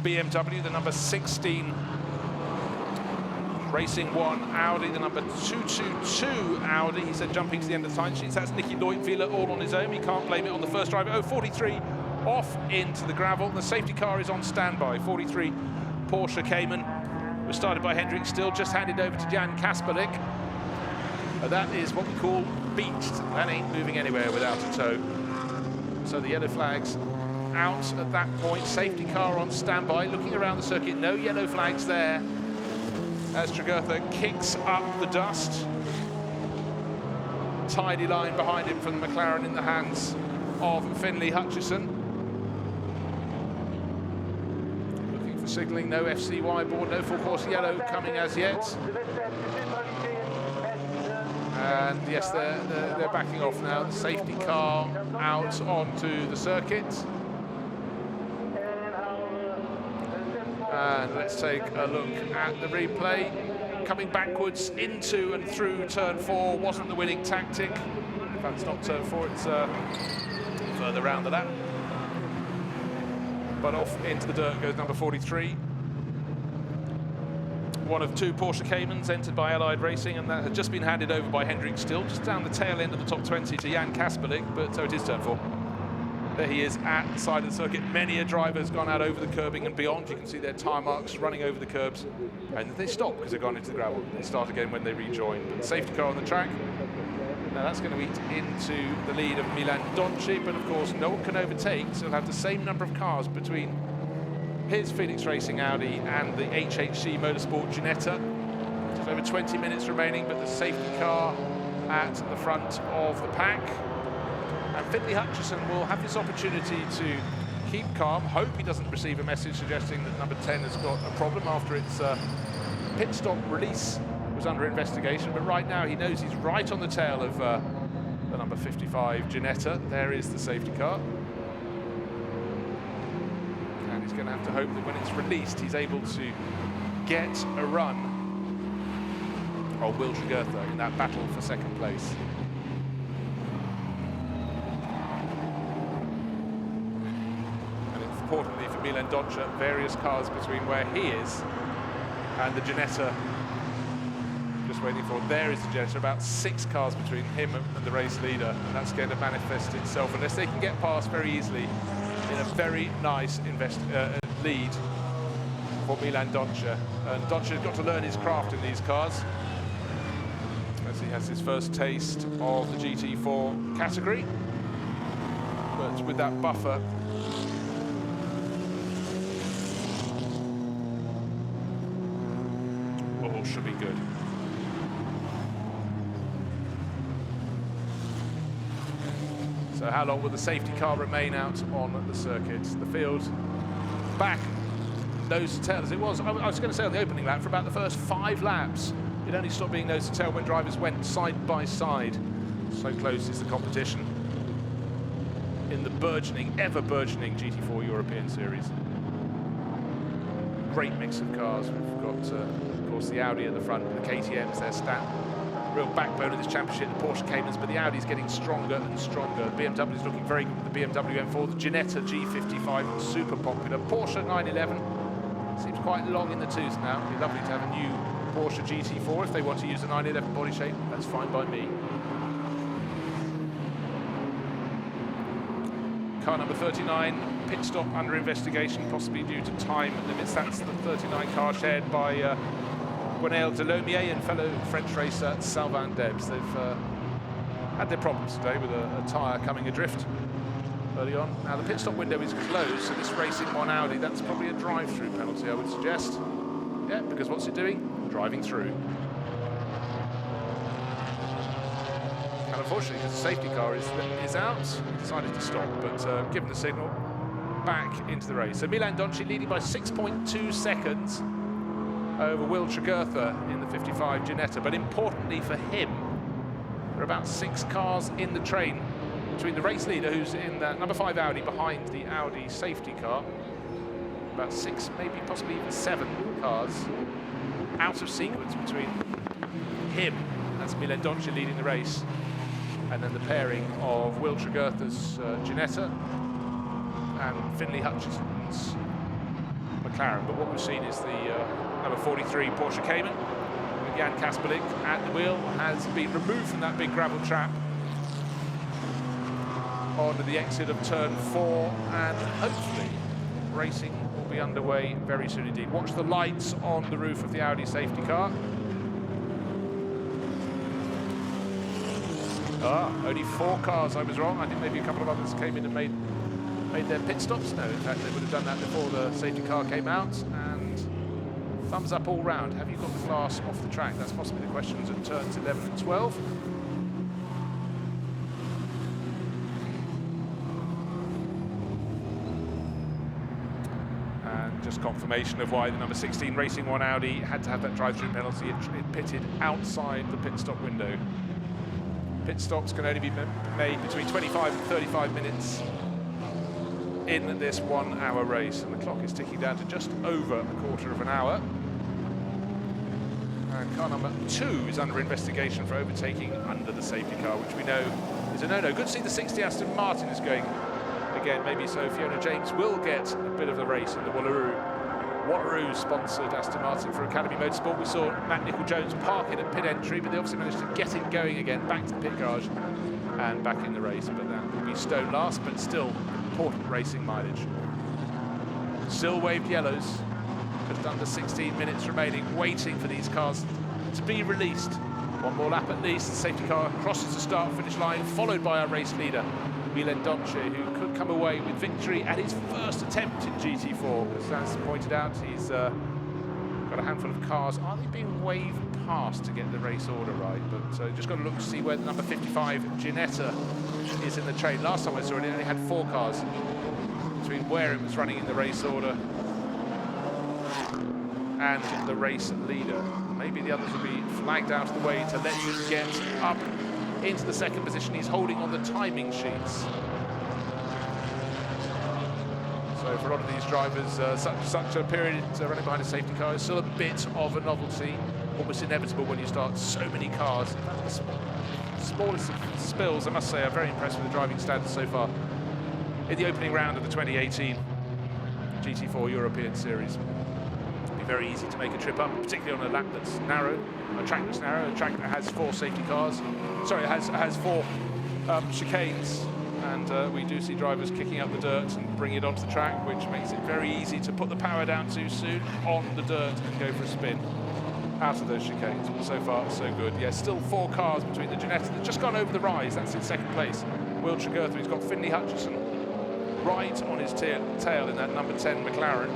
BMW, the number 16 Racing 1 Audi, the number 222 Audi. He said jumping to the end of the time sheets. That's Nicky Leutwiler all on his own. He can't blame it on the first driver. 43 off into the gravel. The safety car is on standby. 43 Porsche Cayman. Was started by Hendrik Still, just handed over to Jan Kasperlik. That is what we call beached. That ain't moving anywhere without a tow. So the yellow flags out at that point. Safety car on standby, looking around the circuit. No yellow flags there as Tregurtha kicks up the dust. Tidy line behind him from the McLaren in the hands of Finlay Hutchinson. For signalling, no FCY board, no full course yellow coming as yet. And yes, they're backing off now. The safety car out onto the circuit. And let's take a look at the replay. Coming backwards into and through turn 4 wasn't the winning tactic. In fact, it's not turn 4, it's further round the lap. But off into the dirt goes number 43. One of 2 Porsche Caymans entered by Allied Racing, and that had just been handed over by Hendrik Still, just down the tail end of the top 20 to Jan Kasperlik, but so it is turn 4. There he is at the side of the circuit. Many a driver's gone out over the curbing and beyond. You can see their tyre marks running over the curbs, and they stop because they've gone into the gravel. They start again when they rejoin. But the safety car on the track, now that's going to eat into the lead of Milan Donci, but of course no one can overtake, so he'll have the same number of cars between his Phoenix Racing Audi and the HHC Motorsport Ginetta. There's over 20 minutes remaining, but the safety car at the front of the pack. And Finley Hutchison will have this opportunity to keep calm, hope he doesn't receive a message suggesting that number 10 has got a problem after its pit stop release was under investigation. But right now he knows he's right on the tail of the number 55 Ginetta. There is the safety car. And he's going to have to hope that when it's released, he's able to get a run on Will Jugurtha in that battle for second place. Importantly for Milan Donci, various cars between where he is and the Ginetta. Just waiting for, there is the Ginetta, about 6 cars between him and the race leader, and that's going to manifest itself unless they can get past very easily in a very nice lead for Milan Donci. And Donci has got to learn his craft in these cars as he has his first taste of the GT4 category, but with that buffer should be good. So how long will the safety car remain out on the circuit? The field back nose to tail as it was. I was going to say on the opening lap, for about the first 5 laps, it only stopped being nose to tail when drivers went side by side. So close is the competition in the burgeoning, ever burgeoning GT4 European Series. Great mix of cars. We've got of course the Audi at the front, the KTM's their stat, real backbone of this championship, the Porsche Caymans, but the Audi's getting stronger and stronger. The BMW's looking very good with the BMW M4, the Ginetta G55, super popular. Porsche 911 seems quite long in the tooth now. It'd be lovely to have a new Porsche GT4 if they want to use the 911 body shape. That's fine by me. Car number 39, pit stop under investigation, possibly due to time limits. That's the 39 car shared by Gwenaël Delomier and fellow French racer Sylvain Debs. They've had their problems today with a tyre coming adrift early on. Now the pit stop window is closed, so this Racing 1 Audi, that's probably a drive-through penalty, I would suggest. Yeah, because what's it doing? Driving through. And unfortunately, because the safety car is out, he decided to stop, but given the signal, back into the race. So Milan Donci leading by 6.2 seconds over Will Jugurtha in the 55 Ginetta. But importantly for him, there are about 6 cars in the train between the race leader, who's in that number 5 Audi behind the Audi safety car. About 6, maybe possibly even 7 cars out of sequence between him, that's Milan Donci leading the race, and then the pairing of Will Jugurtha's Ginetta and Finley Hutchison's McLaren. But what we've seen is the number 43 Porsche Cayman with Jan Kasperlik at the wheel has been removed from that big gravel trap onto the exit of turn 4, and hopefully racing will be underway very soon indeed. Watch the lights on the roof of the Audi safety car. Only 4 cars, I was wrong. I think maybe a couple of others came in and made their pit stops. No, in fact, they would have done that before the safety car came out. And thumbs up all round. Have you got the glass off the track? That's possibly the questions at turns 11 and 12. And just confirmation of why the number 16 Racing 1 Audi had to have that drive-through penalty. It pitted outside the pit stop window. Pit stops can only be made between 25 and 35 minutes in this 1 hour race, and the clock is ticking down to just over a quarter of an hour. And car number 2 is under investigation for overtaking under the safety car, which we know is a no-no. Good to see the 60 Aston Martin is going again. Maybe so Fiona James will get a bit of the race in the Wallaroo sponsored Aston Martin for Academy Motorsport. We saw Matt Nicol-Jones park it at pit entry, but they obviously managed to get it going again, back to the pit garage and back in the race. But that will be stone last, but still important racing mileage. Still waved yellows. Just under 16 minutes remaining, waiting for these cars to be released. One more lap at least. The safety car crosses the start-finish line, followed by our race leader, Milan Donche, who could come away with victory at his first attempt in GT4. As pointed out, he's got a handful of cars. Are they being waved past to get the race order right? But just got to look to see where the number 55, Ginetta, is in the train. Last time I saw it, it only had 4 cars between where it was running in the race order and the race leader. Maybe the others will be flagged out of the way to let him get up into the second position. He's holding on the timing sheets. So for a lot of these drivers, such a period running behind a safety car is still a bit of a novelty, almost inevitable when you start so many cars. The smallest of spills, I must say, I'm very impressed with the driving standards so far in the opening round of the 2018 GT4 European Series. Very easy to make a trip up, particularly on a lap that's narrow, a track that's narrow, a track that has 4 safety cars. Sorry, it has 4 chicanes, and we do see drivers kicking up the dirt and bringing it onto the track, which makes it very easy to put the power down too soon on the dirt and go for a spin out of those chicanes. But so far, so good. Yeah, still 4 cars between the Ginetta that's just gone over the rise. That's in second place. Will Tregurtha, he's got Finley Hutchison right on his tail in that number 10 McLaren.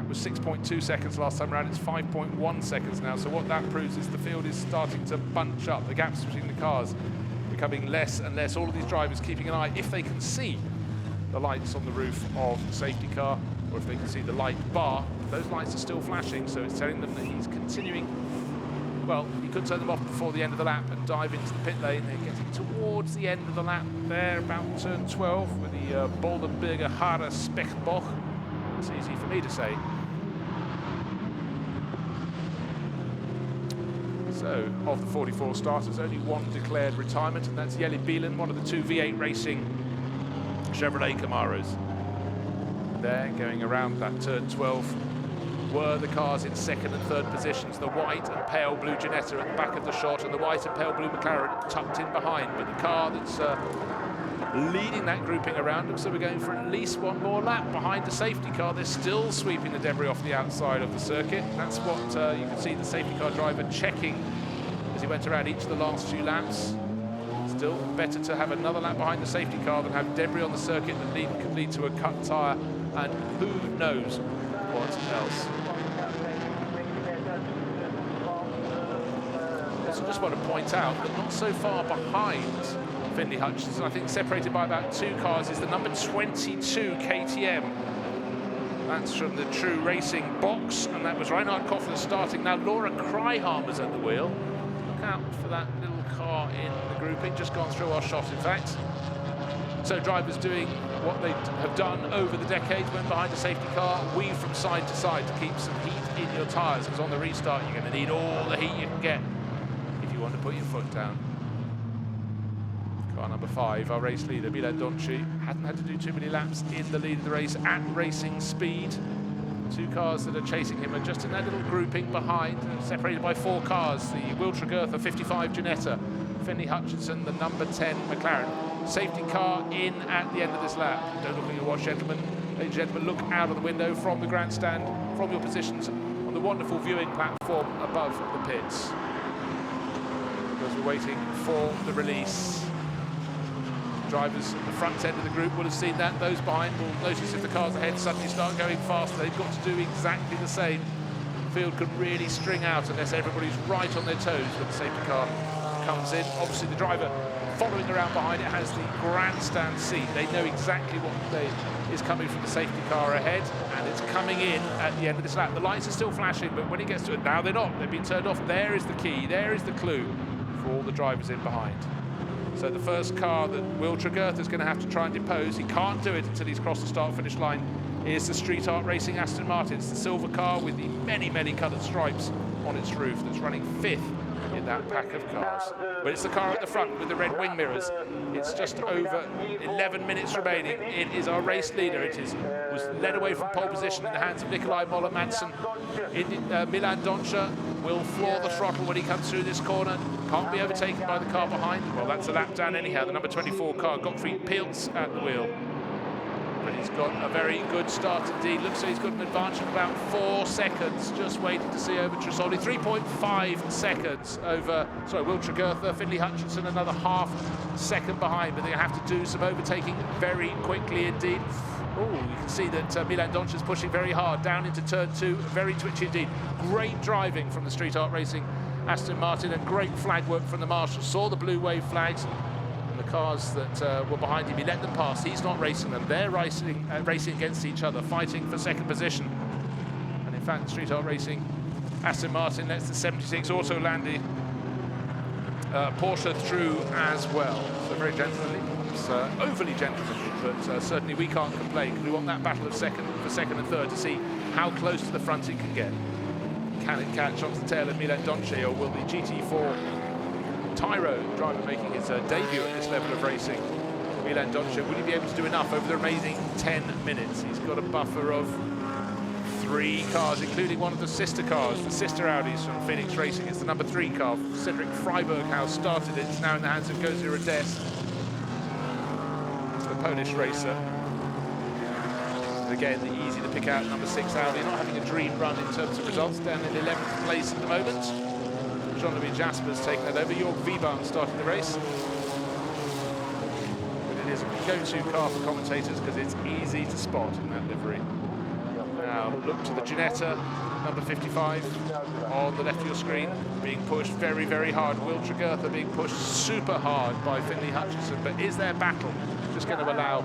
Was 6.2 seconds last time around. It's 5.1 seconds now. So what that proves is the field is starting to bunch up. The gaps between the cars becoming less and less. All of these drivers keeping an eye, if they can see the lights on the roof of the safety car, or if they can see the light bar, those lights are still flashing. So it's telling them that he's continuing. Well, he could turn them off before the end of the lap and dive into the pit lane. They're getting towards the end of the lap there, about turn 12, with the Boldenberger Haare Spechtboch. It's easy for me to say. So, of the 44 starters, only 1 declared retirement, and that's Jelle Bielen, one of the 2 V8 Racing Chevrolet Camaros. There, going around that turn 12, were the cars in second and third positions. The white and pale blue Ginetta at the back of the shot, and the white and pale blue McLaren tucked in behind. But the car that's leading that grouping around looks like we're going for at least 1 more lap behind the safety car. They're still sweeping the debris off the outside of the circuit. That's what you can see the safety car driver checking as he went around each of the last 2 laps. Still better to have another lap behind the safety car than have debris on the circuit that could lead to a cut tyre and who knows what else. Also just want to point out that not so far behind Finley Hutchison, I think separated by about 2 cars, is the number 22 KTM. That's from the True Racing box, and that was Reinhard Koffler starting. Now Laura Kreihammer's at the wheel. Look out for that little car in the grouping, just gone through our shot, in fact. So drivers doing what they have done over the decades, went behind a safety car, weave from side to side to keep some heat in your tyres, because on the restart you're going to need all the heat you can get if you want to put your foot down. Car number 5, our race leader, Milan Donche, hadn't had to do too many laps in the lead of the race at racing speed. 2 cars that are chasing him are just in that little grouping behind, separated by 4 cars. The Will Tregurtha 55 Ginetta, Finley Hutchison, the number 10 McLaren. Safety car in at the end of this lap. Don't look at your watch, gentlemen. Ladies and gentlemen, look out of the window from the grandstand, from your positions on the wonderful viewing platform above the pits. Because we're waiting for the release. Drivers at the front end of the group will have seen that. Those behind will notice if the cars ahead suddenly start going faster. They've got to do exactly the same. The field can really string out unless everybody's right on their toes when the safety car comes in. Obviously the driver following around behind it has the grandstand seat. They know exactly what is coming from the safety car ahead, and it's coming in at the end of this lap. The lights are still flashing, but when it gets to it, now they're not. They've been turned off. There is the key. There is the clue for all the drivers in behind. So the first car that Will Tregurtha is going to have to try and depose, he can't do it until he's crossed the start-finish line, is the Street Art Racing Aston Martin. It's the silver car with the many, many coloured stripes on its roof that's running 5th in that pack of cars. But it's the car at the front with the red wing mirrors. It's just over 11 minutes remaining. It is our race leader. Was led away from pole position in the hands of Nikolai Moller-Madsen. Milan Doncha will floor the throttle when he comes through this corner. Can't be overtaken by the car behind. Well, that's a lap down anyhow. The number 24 car, Gottfried Pilz at the wheel. But he's got a very good start indeed. Looks like he's got an advantage of about 4 seconds. Just waiting to see over Tresoli. 3.5 seconds over, Will Tregurtha. Finley Hutchinson another half second behind, but they have to do some overtaking very quickly indeed. Oh, you can see that Milan Doncha is pushing very hard down into turn 2. Very twitchy indeed. Great driving from the Street Art Racing Aston Martin and great flag work from the marshals. Saw the blue wave flags. The cars that were behind him, he let them pass. He's not racing them. They're racing against each other, fighting for second position. And in fact, Street Art Racing Aston Martin lets the 76 Auto Landy Porsche through as well. So very gentlemanly. It's overly gentlemanly, but certainly we can't complain because we want that battle of second and third to see how close to the front it can get. Can it catch onto the tail of Milan Doncha, or will the GT4 Tyro driver making his debut at this level of racing? Milan Doncha, will he be able to do enough over the remaining 10 minutes? He's got a buffer of 3 cars, including one of the sister cars, the sister Audis from Phoenix Racing. It's the number 3 car. Cedric Freiberghaus started it. It's now in the hands of Gozir Rades, the Polish racer. And again, easy to pick out number 6 Audi, not having a dream run in terms of results, down in 11th place at the moment. Jean-Louis Jasper's taken that over. Jörg Wiebahn starting the race. But it is a go-to car for commentators because it's easy to spot in that livery. Now look to the Ginetta, number 55, on the left of your screen, being pushed very, very hard. Will Tregurtha being pushed super hard by Finley Hutchinson. But is their battle just going to allow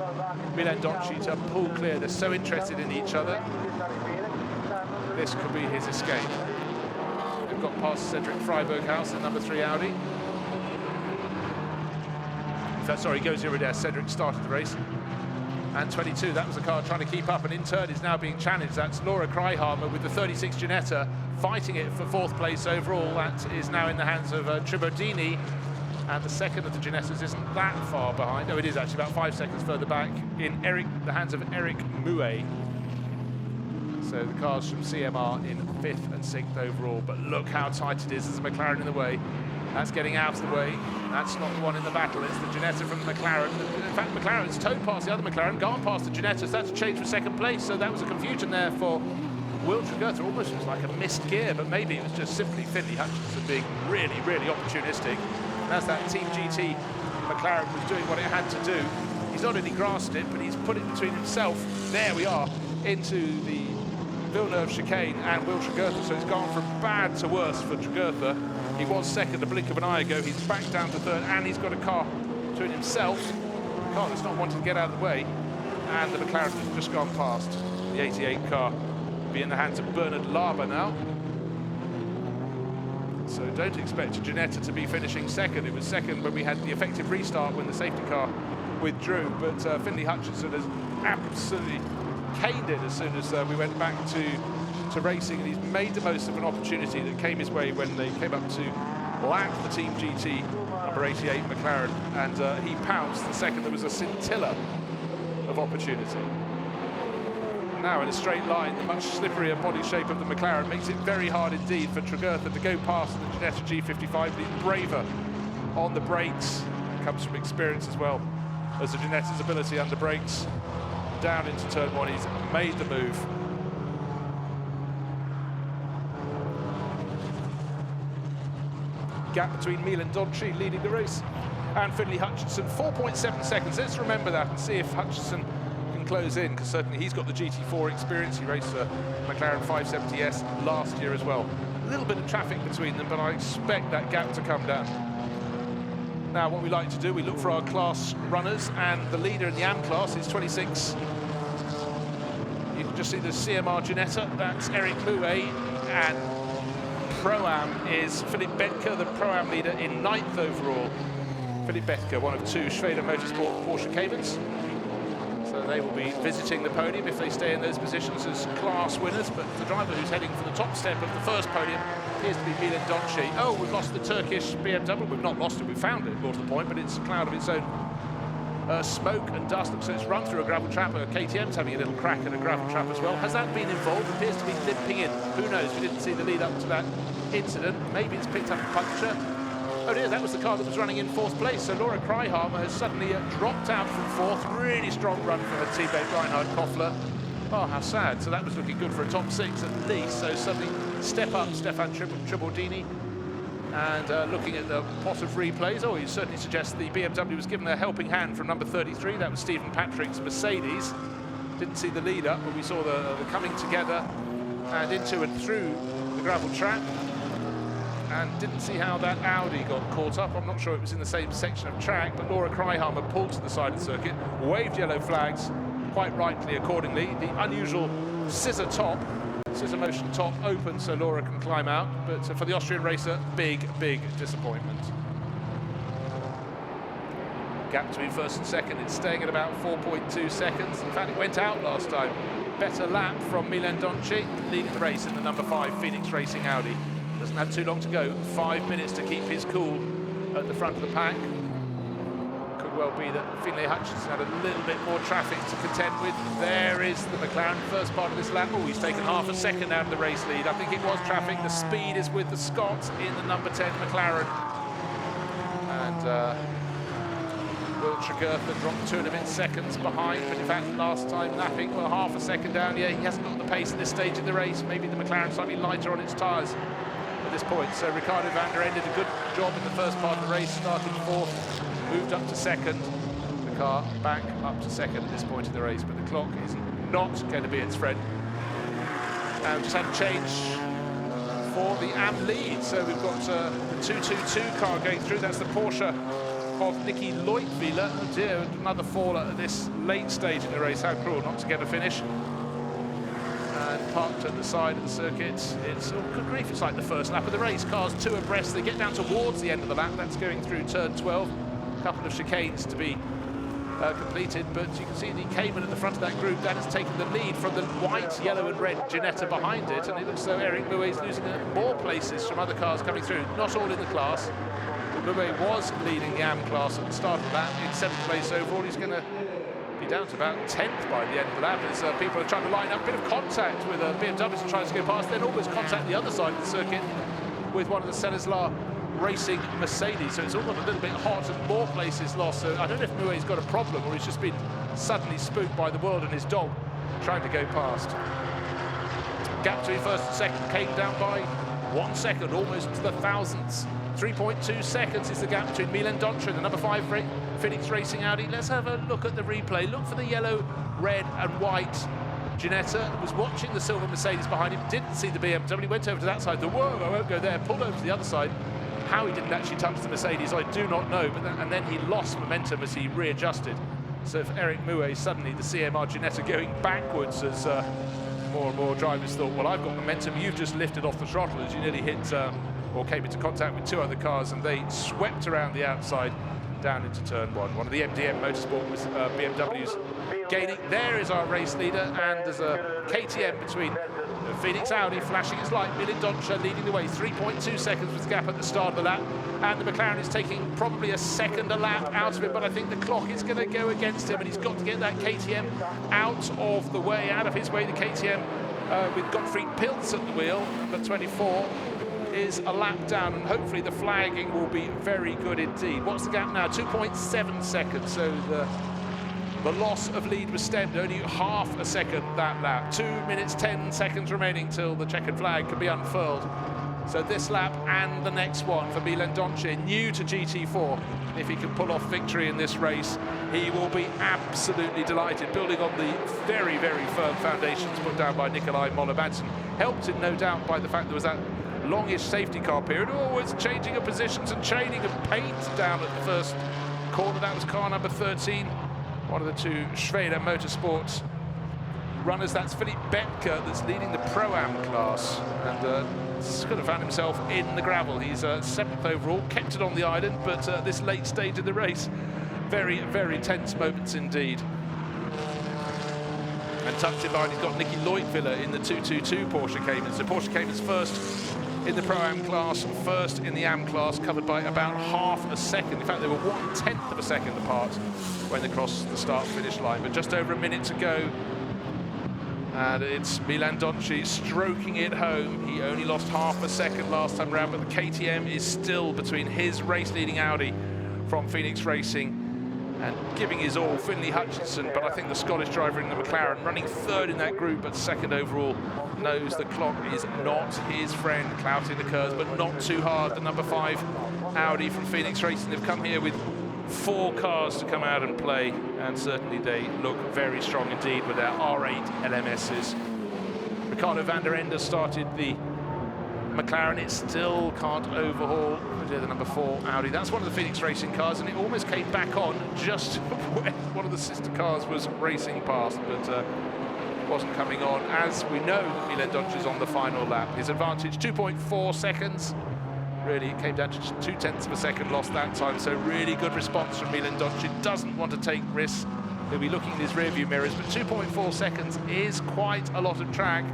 Milan Doncha to pull clear? They're so interested in each other. This could be his escape. Got past Cedric Freiberghaus, the number 3 Audi. In fact, sorry, Gozir Rades. Cedric started the race. And 22, that was the car trying to keep up, and in turn is now being challenged. That's Laura Kreihammer with the 36 Ginetta fighting it for 4th place overall. That is now in the hands of Tribodini, and the second of the Ginettas isn't that far behind. No, it is actually about 5 seconds further back in the hands of Eric Mouet. So the cars from CMR in 5th and 6th overall, but look how tight it is. There's a McLaren in the way. That's getting out of the way. That's not the one in the battle. It's the Ginetta from the McLaren. In fact, McLaren's towed past the other McLaren, gone past the Ginetta, so that's a change for 2nd place. So that was a confusion there for Will Tregurtha. Almost was like a missed gear, but maybe it was just simply Finley Hutchinson being really, really opportunistic. And as that Team GT McLaren was doing what it had to do, he's not only grasped it, but he's put it between himself. There we are, into the Villeneuve chicane and Will Tregurtha, so it's gone from bad to worse for Tregurtha. He was 2nd a blink of an eye ago. He's back down to 3rd, and he's got a car between himself, a car that's not wanting to get out of the way, and the McLaren has just gone past. The 88 car be in the hands of Bernard Laber now. So don't expect Ginetta to be finishing 2nd. It was 2nd when we had the effective restart when the safety car withdrew, but Finley Hutchinson has absolutely caned it as soon as we went back to racing, and he's made the most of an opportunity that came his way when they came up to lap the Team GT number 88 McLaren, and he pounced the second there was a scintilla of opportunity. Now in a straight line, the much slipperier body shape of the McLaren makes it very hard indeed for Tregurtha to go past the Ginetta G55, but he's braver on the brakes. It comes from experience as well as the Ginetta's ability under brakes. Down into turn 1, he's made the move. Gap between Milan Doncha leading the race and Finley Hutchinson, 4.7 seconds. Let's remember that and see if Hutchinson can close in, because certainly he's got the GT4 experience. He raced a McLaren 570S last year as well. A little bit of traffic between them, but I expect that gap to come down. Now, what we like to do, we look for our class runners, and the leader in the AM class is 26. You can just see the CMR Ginetta, that's Eric Mouet, and Pro-Am is Philip Betker, the Pro-Am leader in 9th overall. Philip Bethke, one of two SRO Motorsport Porsche Caymans. So they will be visiting the podium if they stay in those positions as class winners. But the driver who's heading for the top step of the first podium appears to be Milan Donci. Oh, we've lost the Turkish BMW. We've not lost it, we've found it, more to the point, but it's a cloud of its own. Smoke and dust. Looks like it's run through a gravel trap. KTM's having a little crack at a gravel trap as well. Has that been involved? Appears to be limping in. Who knows? We didn't see the lead up to that incident. Maybe it's picked up a puncture. Oh dear, that was the car that was running in fourth place. So Laura Kreihammer has suddenly dropped out from fourth. Really strong run from her teammate Reinhard Koffler. Oh, how sad. So that was looking good for a top six at least. So suddenly step up Stefan Tribordini. And looking at the pot of replays, oh, he certainly suggests the BMW was given a helping hand from number 33. That was Stephen Patrick's Mercedes. Didn't see the lead up, but we saw the coming together and into and through the gravel trap. And didn't see how that Audi got caught up. I'm not sure it was in the same section of track, but Laura Kreihammer pulled to the side of the circuit, waved yellow flags, quite rightly accordingly. The unusual scissor motion top open so Laura can climb out, but for the Austrian racer, big disappointment. Gap between first and second, it's staying at about 4.2 seconds. In fact, it went out last time. Better lap from Milan Donci, leading the race in the number 5 Phoenix Racing Audi. Doesn't have too long to go, 5 minutes to keep his cool at the front of the pack. Could well be that Finlay Hutchinson had a little bit more traffic to contend with. There is the McLaren first part of this lap. Oh, he's taken half a second out of the race lead. I think it was traffic. The speed is with the Scot in the number 10 McLaren. And Will Tregurtha dropped 2.5 seconds behind, but in fact last time lapping, well, half a second down. Yeah, he hasn't got the pace at this stage of the race. Maybe the McLaren slightly lighter on its tyres at this point. So Ricardo van der Ende did a good job in the first part of the race, starting fourth, moved up to second. The car back up to second at this point in the race, but the clock is not going to be its friend. And just had a change for the AM lead. So we've got the 222 car going through. That's the Porsche of Nicky Leutwiler. Oh dear, another fall at this late stage in the race. How cruel not to get a finish. And parked at the side of the circuit. It's, oh good grief, it's like the first lap of the race. Cars two abreast. They get down towards the end of the lap. That's going through turn 12. A couple of chicanes to be completed, but you can see the Cayman at the front of that group. That has taken the lead from the white, yellow and red Ginetta behind it, and it looks as though Eric Mouet's losing more places from other cars coming through. Not all in the class. Mouet was leading the AM class at the start of the lap in 7th place overall. He's going to be down to about 10th by the end of the lap as people are trying to line up a bit of contact with BMW that tries to go past, then almost contact the other side of the circuit with one of the Celisla Racing Mercedes. So it's all got a little bit hot and more places lost. So I don't know if Mouet's got a problem or he's just been suddenly spooked by the world and his dog trying to go past. Gap between first and second came down by 1 second, almost to the thousandths. 3.2 seconds is the gap between Milan Donci and the number 5 Phoenix Racing Audi. Let's have a look at the replay. Look for the yellow, red and white Ginetta. Was watching the silver Mercedes behind him, didn't see the BMW, went over to that side, whoa, I won't go there, pulled over to the other side. How he didn't actually touch the Mercedes, I do not know, but and then he lost momentum as he readjusted. So for Eric Mouet, suddenly the CMR Ginetta going backwards as more and more drivers thought, well, I've got momentum, you've just lifted off the throttle as you nearly hit or came into contact with 2 other cars, and they swept around the outside down into turn 1. One of the MDM Motorsport with BMWs gaining. There is our race leader, and there's a KTM between Phoenix Audi flashing its light. Milan Donci leading the way. 3.2 seconds was the gap at the start of the lap, and the McLaren is taking probably a second a lap out of it, but I think the clock is going to go against him, and he's got to get that KTM out of the way, out of his way. The KTM with Gottfried Pilz at the wheel, number 24. Is a lap down, and hopefully the flagging will be very good indeed. What's the gap now? 2.7 seconds, so the loss of lead was stemmed, only half a second that lap. 2 minutes 10 seconds remaining till the checkered flag can be unfurled. So this lap and the next one for Milan Donci, new to GT4. If he can pull off victory in this race, he will be absolutely delighted, building on the very, very firm foundations put down by Nikolai Moller-Madsen. Helped him, no doubt, by the fact there was that longish safety car period, always changing of positions and chaining of paint down at the first corner. That was car number 13, one of the 2 SRO Motorsports runners. That's Philip Betker that's leading the Pro-Am class, and could have found himself in the gravel. He's 7th overall, kept it on the island, but this late stage of the race, very, very tense moments indeed. And tucked in line, he's got Nicky Leutviller in the 222 Porsche Cayman. So Porsche Cayman's first in the Pro-Am class, first in the Am class, covered by about half a second. In fact, they were 1/10 of a second apart when they crossed the start-finish line, but just over a minute to go. And it's Milan Donci stroking it home. He only lost half a second last time around, but the KTM is still between his race-leading Audi from Phoenix Racing and giving his all. Finlay Hutchinson, but I think the Scottish driver in the McLaren, running third in that group, but 2nd overall, knows the clock is not his friend, clouting the curves, but not too hard. The number 5 Audi from Phoenix Racing have come here with 4 cars to come out and play, and certainly they look very strong indeed with their R8 LMSs. Ricardo van der Ende started the McLaren. It still can't overhaul the number 4 Audi. That's one of the Phoenix Racing cars, and it almost came back on just when one of the sister cars was racing past, but wasn't coming on. As we know, Milan Donci is on the final lap. His advantage, 2.4 seconds. Really, it came down to just 0.2 of a second lost that time, so really good response from Milan Donci. Doesn't want to take risks. He'll be looking in his rearview mirrors, but 2.4 seconds is quite a lot of track,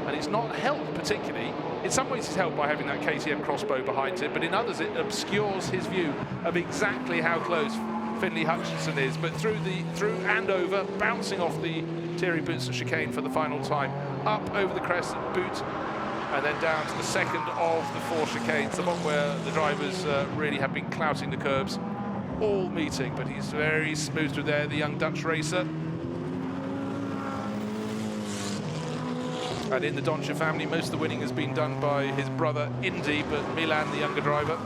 and it's not helped particularly. In some ways it's helped by having that KTM crossbow behind him, but in others it obscures his view of exactly how close Finlay Hutchinson is. But through and over, bouncing off the Thierry Boutsen chicane for the final time, up over the crest of Boot, and then down to the 2nd of the 4 chicanes, the one where the drivers really have been clouting the curbs all meeting, but he's very smooth through there, the young Dutch racer. And in the Donci family, most of the winning has been done by his brother Indy, but Milan, the younger driver,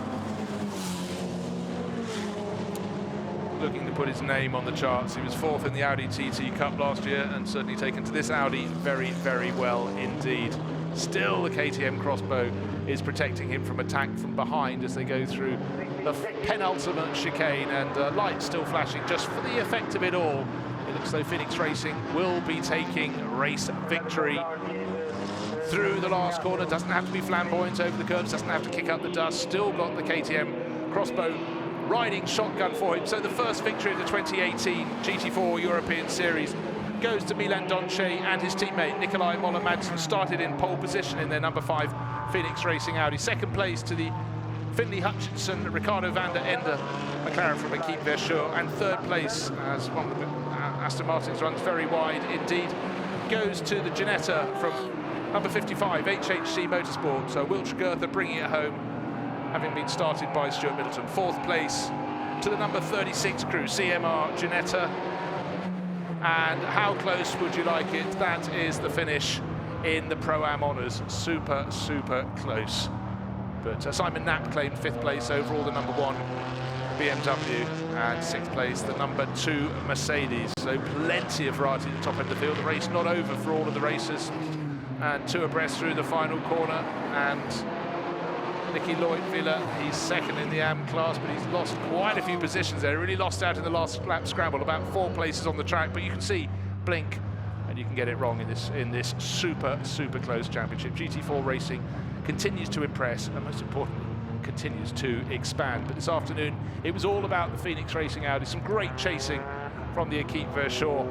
looking to put his name on the charts. He was 4th in the Audi TT Cup last year, and certainly taken to this Audi very, very well indeed. Still, the KTM crossbow is protecting him from attack from behind as they go through the penultimate chicane, and lights still flashing just for the effect of it all. It looks though Phoenix Racing will be taking race victory through the last corner. Doesn't have to be flamboyant over the curves, doesn't have to kick up the dust. Still got the KTM crossbow riding shotgun for him. So the first victory of the 2018 GT4 European Series goes to Milan Donci and his teammate Nikolai Moller-Madsen, started in pole position in their number 5 Phoenix Racing Audi. 2nd place to the Finlay Hutchinson, Ricardo van der Ende McLaren from Equipe Verschure, and 3rd place, as one of the Aston Martins runs very wide indeed, goes to the Ginetta from number 55 HHC Motorsports. So Wiltshire Goethe bringing it home, having been started by Stuart Middleton. 4th place to the number 36 crew, CMR Ginetta. And how close would you like it? That is the finish in the Pro-Am Honours. Super, super close. But Simon Knapp claimed 5th place overall, the number 1 BMW, and 6th place, the number 2 Mercedes. So plenty of variety at the top end of the field. The race not over for all of the racers, and 2 abreast through the final corner. And Nicky Leutviller, he's 2nd in the Am class, but he's lost quite a few positions there. He really lost out in the last lap scramble, about 4 places on the track, but you can see blink and you can get it wrong in this super, super close championship. GT4 racing continues to impress, and most importantly, continues to expand. But this afternoon, it was all about the Phoenix Racing Audi. Some great chasing from the Equipe Verschure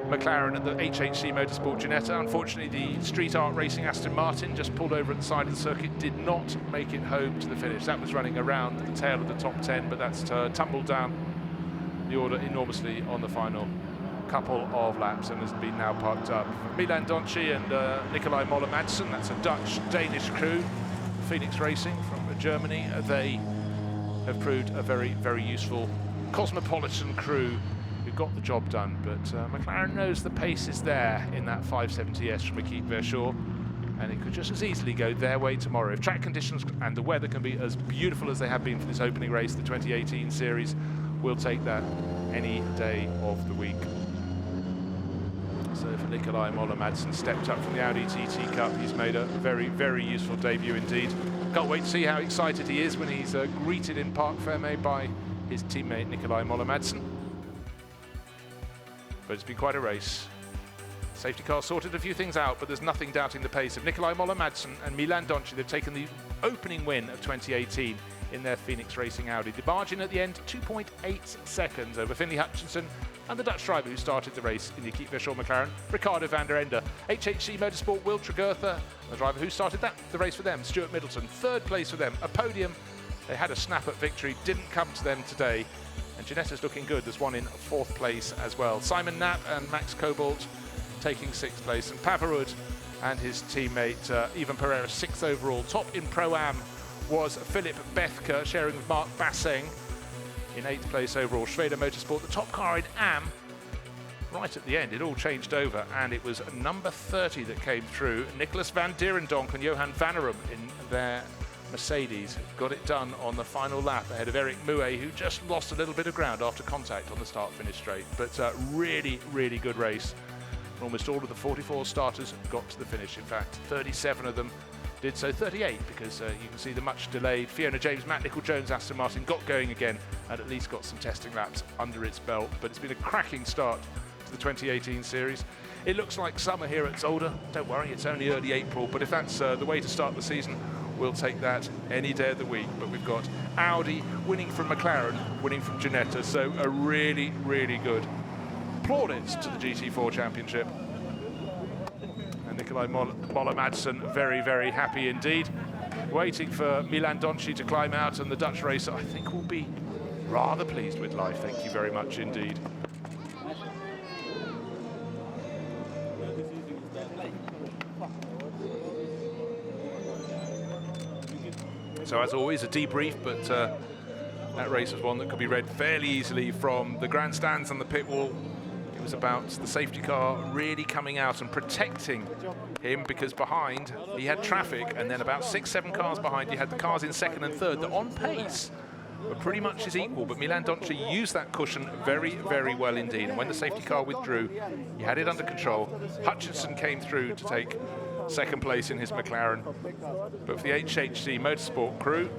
McLaren and the HHC Motorsport Ginetta. Unfortunately, the Street Art Racing Aston Martin just pulled over at the side of the circuit, did not make it home to the finish. That was running around the tail of the top 10, but that's tumbled down the order enormously on the final couple of laps and has been now parked up. Milan Donci and Nikolai Moller-Madsen, that's a Dutch-Danish crew. Phoenix Racing from Germany, they have proved a very, very useful cosmopolitan crew who got the job done, but McLaren knows the pace is there in that 570S from Equipe Verschure, and it could just as easily go their way tomorrow. If track conditions and the weather can be as beautiful as they have been for this opening race, the 2018 series, we'll take that any day of the week. So for Nikolai Moller-Madsen, stepped up from the Audi TT Cup, he's made a very, very useful debut indeed. Can't wait to see how excited he is when he's greeted in Parc Fermé by his teammate Nikolai Moller-Madsen. But it's been quite a race. Safety car sorted a few things out, but there's nothing doubting the pace of Nikolai Moller-Madsen and Milan Donci. They've taken the opening win of 2018 in their Phoenix Racing Audi. The margin at the end, 2.8 seconds over Finley Hutchinson and the Dutch driver who started the race in the Keith Vissel McLaren, Ricardo van der Ende. HHC Motorsport, Will Tregurtha, the driver who started the race for them, Stuart Middleton. Third place for them, a podium. They had a snap at victory, didn't come to them today. And Ginetta's looking good. There's one in fourth place as well. Simon Knapp and Max Cobalt taking sixth place. And Pavarud and his teammate Ivan Pereira, sixth overall. Top in Pro-Am was Philip Bethke, sharing with Mark Basseng in eighth place overall. Schweder Motorsport, the top car in Am. Right at the end, it all changed over, and it was number 30 that came through. Nicholas van Dierendonk and Johan Vannerum in their Mercedes got it done on the final lap ahead of Eric Mouet, who just lost a little bit of ground after contact on the start-finish straight. But really, really good race. Almost all of the 44 starters got to the finish. In fact, 37 of them did so. 38, because you can see the much delayed Fiona James, Matt Nicol-Jones, Aston Martin got going again and at least got some testing laps under its belt. But it's been a cracking start to the 2018 series. It looks like summer here at Zolder. Don't worry, it's only early April, but if that's the way to start the season, we'll take that any day of the week. But we've got Audi winning from McLaren, winning from Ginetta, so a really, really good plaudits to the GT4 Championship. And Nikolai Moller-Madsen very, very happy indeed. Waiting for Milan Donci to climb out, and the Dutch racer, I think, will be rather pleased with life. Thank you very much indeed. So as always, a debrief, but that race was one that could be read fairly easily from the grandstands and the pit wall. It was about the safety car really coming out and protecting him, because behind he had traffic, and then about 6-7 cars behind he had the cars in second and third that on pace were pretty much his equal. But Milan Donci used that cushion very, very well indeed. And when the safety car withdrew, he had it under control. Hutchinson came through to take second place in his McLaren. But for the HHC Motorsport crew,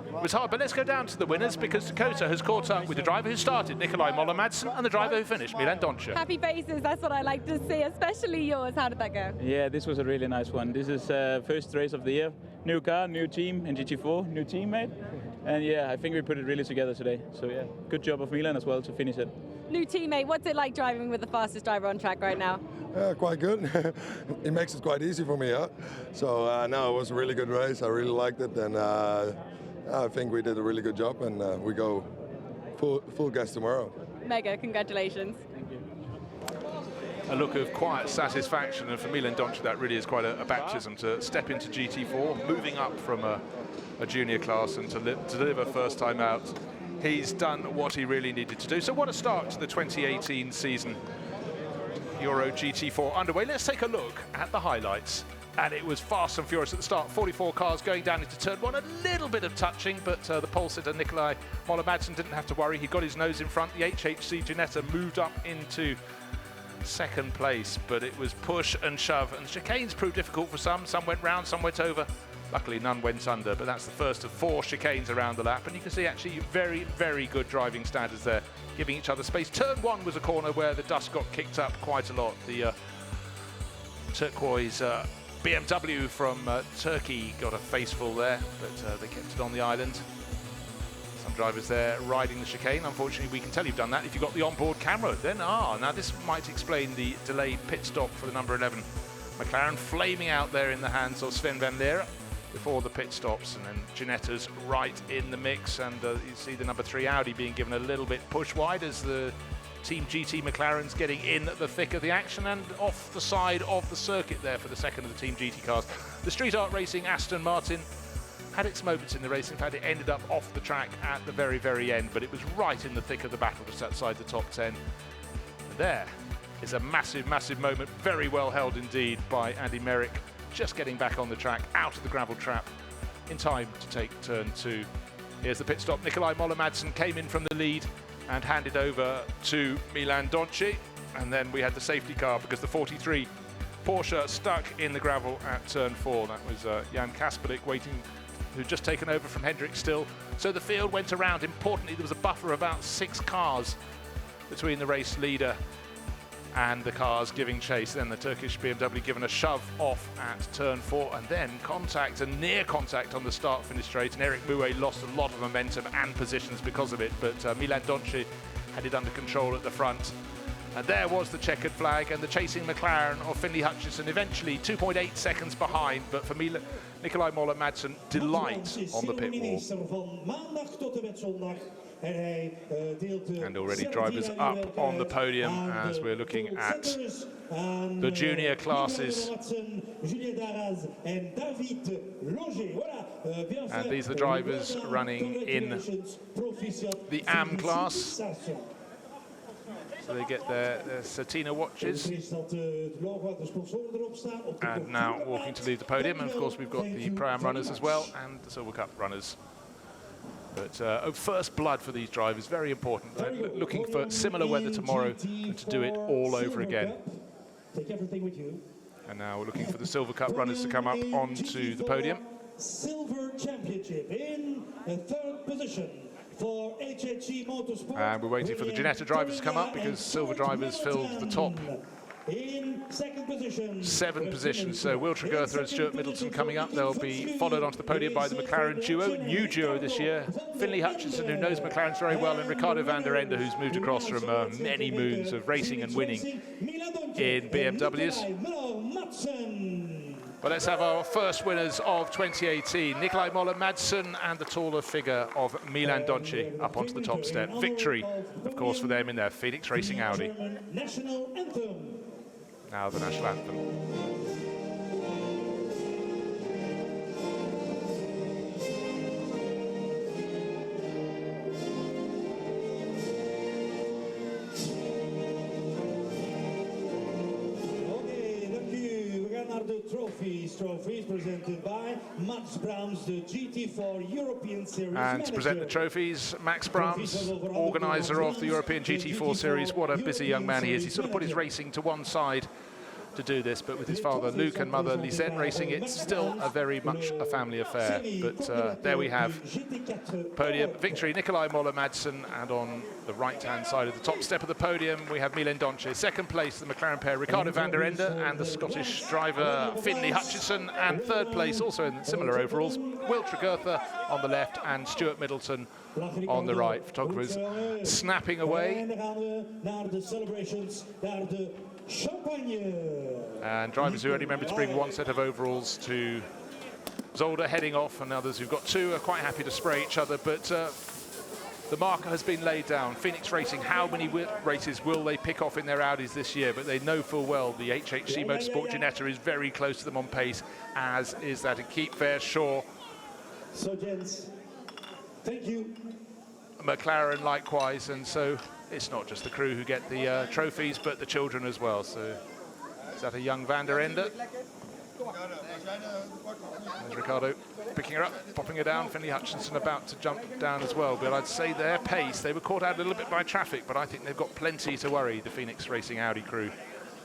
it was hard. But let's go down to the winners, because Dakota has caught up with the driver who started, Nikolai Moller-Madsen, and the driver who finished, Milan Donci. Happy faces, that's what I like to see, especially yours. How did that go? Yeah, this was a really nice one. This is first race of the year. New car, new team in GT4, new teammate. And yeah, I think we put it really together today. So yeah, good job of Milan as well to finish it. New teammate, what's it like driving with the fastest driver on track right now? Quite good. It makes it quite easy for me, huh? So no, it was a really good race. I really liked it, and I think we did a really good job, and we go full gas tomorrow. Mega, congratulations. Thank you. A look of quiet satisfaction, and for Milan Donci that really is quite a baptism to step into GT4, moving up from a junior class and to deliver first time out. He's done what he really needed to do. So what a start to the 2018 season. Euro GT4 underway. Let's take a look at the highlights. And it was fast and furious at the start. 44 cars going down into turn one. A little bit of touching, but the pole sitter Nikolai Moller-Madsen didn't have to worry. He got his nose in front. The HHC Ginetta moved up into second place, but it was push and shove. And chicanes proved difficult for some. Some went round, some went over. Luckily, none went under, but that's the first of 4 chicanes around the lap. And you can see actually very, very good driving standards there, giving each other space. Turn one was a corner where the dust got kicked up quite a lot. The turquoise BMW from Turkey got a faceful there, but they kept it on the island. Some drivers there riding the chicane. Unfortunately, we can tell you've done that if you've got the onboard camera. Then, now this might explain the delayed pit stop for the number 11 McLaren, flaming out there in the hands of Sven van Leer before the pit stops, and then Ginetta's right in the mix, and you see the number 3 Audi being given a little bit push wide as the Team GT McLaren's getting in the thick of the action and off the side of the circuit there for the second of the Team GT cars. The Street Art Racing Aston Martin had its moments in the race. In fact, it ended up off the track at the very, very end, but it was right in the thick of the battle just outside the top 10. And there is a massive, massive moment, very well held indeed by Andy Merrick, just getting back on the track, out of the gravel trap, in time to take turn 2. Here's the pit stop. Nikolai Moller-Madsen came in from the lead and handed over to Milan Donci. And then we had the safety car, because the 43 Porsche stuck in the gravel at turn 4. That was Jan Kasperlik waiting, who'd just taken over from Hendrik Still. So the field went around. Importantly, there was a buffer of about 6 cars between the race leader and the cars giving chase. Then the Turkish BMW given a shove off at turn 4, and then contact and near contact on the start-finish straight, and Eric Mouet lost a lot of momentum and positions because of it, but Milan Donci had it under control at the front. And there was the checkered flag, and the chasing McLaren of Finley Hutchinson eventually 2.8 seconds behind, but for Nicolai Moller-Madsen, delight on the pit wall. And already drivers up on the podium as we're looking at the junior classes. And these are the drivers running in the AM class. So they get their Satina watches. And now walking to leave the podium. And of course we've got the Pro-Am runners as well, and the Silver Cup runners. But first blood for these drivers, very important. They're looking for similar weather tomorrow and to do it all over again. And now we're looking for the Silver Cup runners to come up onto the podium. Silver Championship in the 3rd position for HHG Motorsports. And we're waiting for the Ginetta drivers to come up because Silver drivers filled the top in 2nd position. 7 positions. So Will Tregurtha and Stuart Middleton coming up. They'll be followed onto the podium by the McLaren duo, new duo this year. Finley Hutchinson, who knows McLarens very well, and Ricardo van der Ende, who's moved across from many moons of racing and winning in BMWs. But let's have our first winners of 2018. Nicolai Moller-Madsen and the taller figure of Milan Donci up onto the top step. Victory, of course, for them in their Phoenix Racing Audi. Now the national anthem. Trophies presented by Max Brams, the GT4 European Series. And to present the trophies, Max Brams, organiser of the European GT4 Series. What a busy young man he is. He sort of put his racing to one side to do this, but with his father Luke and mother Lisette racing, it's still very much a family affair. But there we have podium victory, Nicolai Moller-Madsen, and on the right-hand side of the top step of the podium we have Milan Donci. 2nd place, the McLaren pair Ricardo van der Ende and the Scottish driver Finley Hutchinson, and 3rd place, also in similar overalls, Will Tregurtha on the left and Stuart Middleton on the right. Photographers snapping away. And drivers who only remember to bring 1 set of overalls to Zolder heading off, and others who've got 2 are quite happy to spray each other, but the marker has been laid down. Phoenix Racing, how many races will they pick off in their Audis this year? But they know full well the HHC Motorsport Ginetta is very close to them on pace, as is that Equipe Verschoor. So gents, thank you. McLaren likewise, and so it's not just the crew who get the trophies, but the children as well. So is that a young van der Ende? There's Ricardo picking her up, popping her down. Finley Hutchinson about to jump down as well. But I'd say their pace, they were caught out a little bit by traffic, but I think they've got plenty to worry, the Phoenix Racing Audi crew,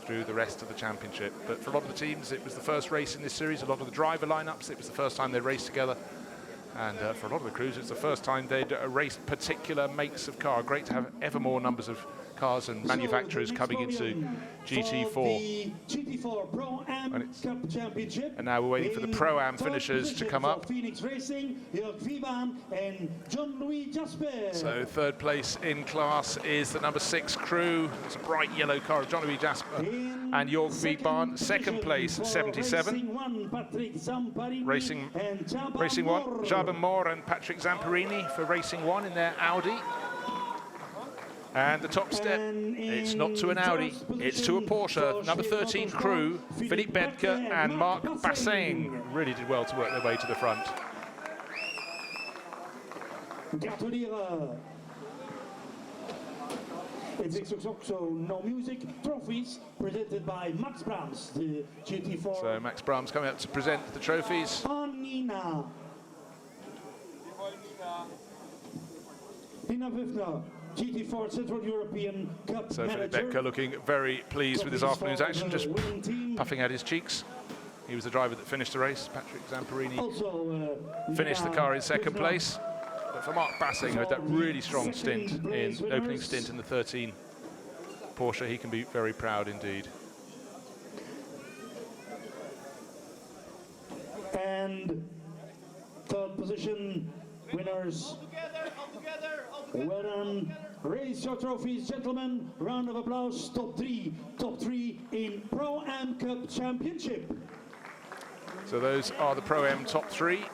through the rest of the championship. But for a lot of the teams, it was the first race in this series. A lot of the driver lineups, it was the first time they raced together. And for a lot of the crews, it's the first time they'd raced particular makes of car. Great to have ever more numbers of cars and manufacturers coming into GT4. GT4 Pro-Am Cup Championship. And now we're waiting for the Pro-Am finishers to come up. Phoenix Racing, Jörg Viban and Jean-Louis Jasper. So 3rd place in class is the number 6 crew. It's a bright yellow car of Jean-Louis Jasper and Jörg Viban. 2nd place, 77. Racing 1, Jaben Moore and Patrick Zamperini for Racing 1 in their Audi. And the top step, it's not to an Audi, it's to a Porsche. Number 13 crew, Philippe Bedke and Marc Bassin really did well to work their way to the front. It's also no music trophies presented by Max Brams, the GT4. So Max Brams coming up to present the trophies. Nina Wifner, GT4 Central European Cup So Philippe manager. Bedke looking very pleased with his afternoon's action, just puffing out his cheeks. He was the driver that finished the race. Patrick Zamperini finished the car in 2nd place. But for Marc Bassin, who had that really strong stint in opening stint in the 13 Porsche, he can be very proud indeed. And third position winners. Well done. Raise your trophies, gentlemen. Round of applause. Top three in Pro-Am Cup Championship. So those are the Pro-Am top 3.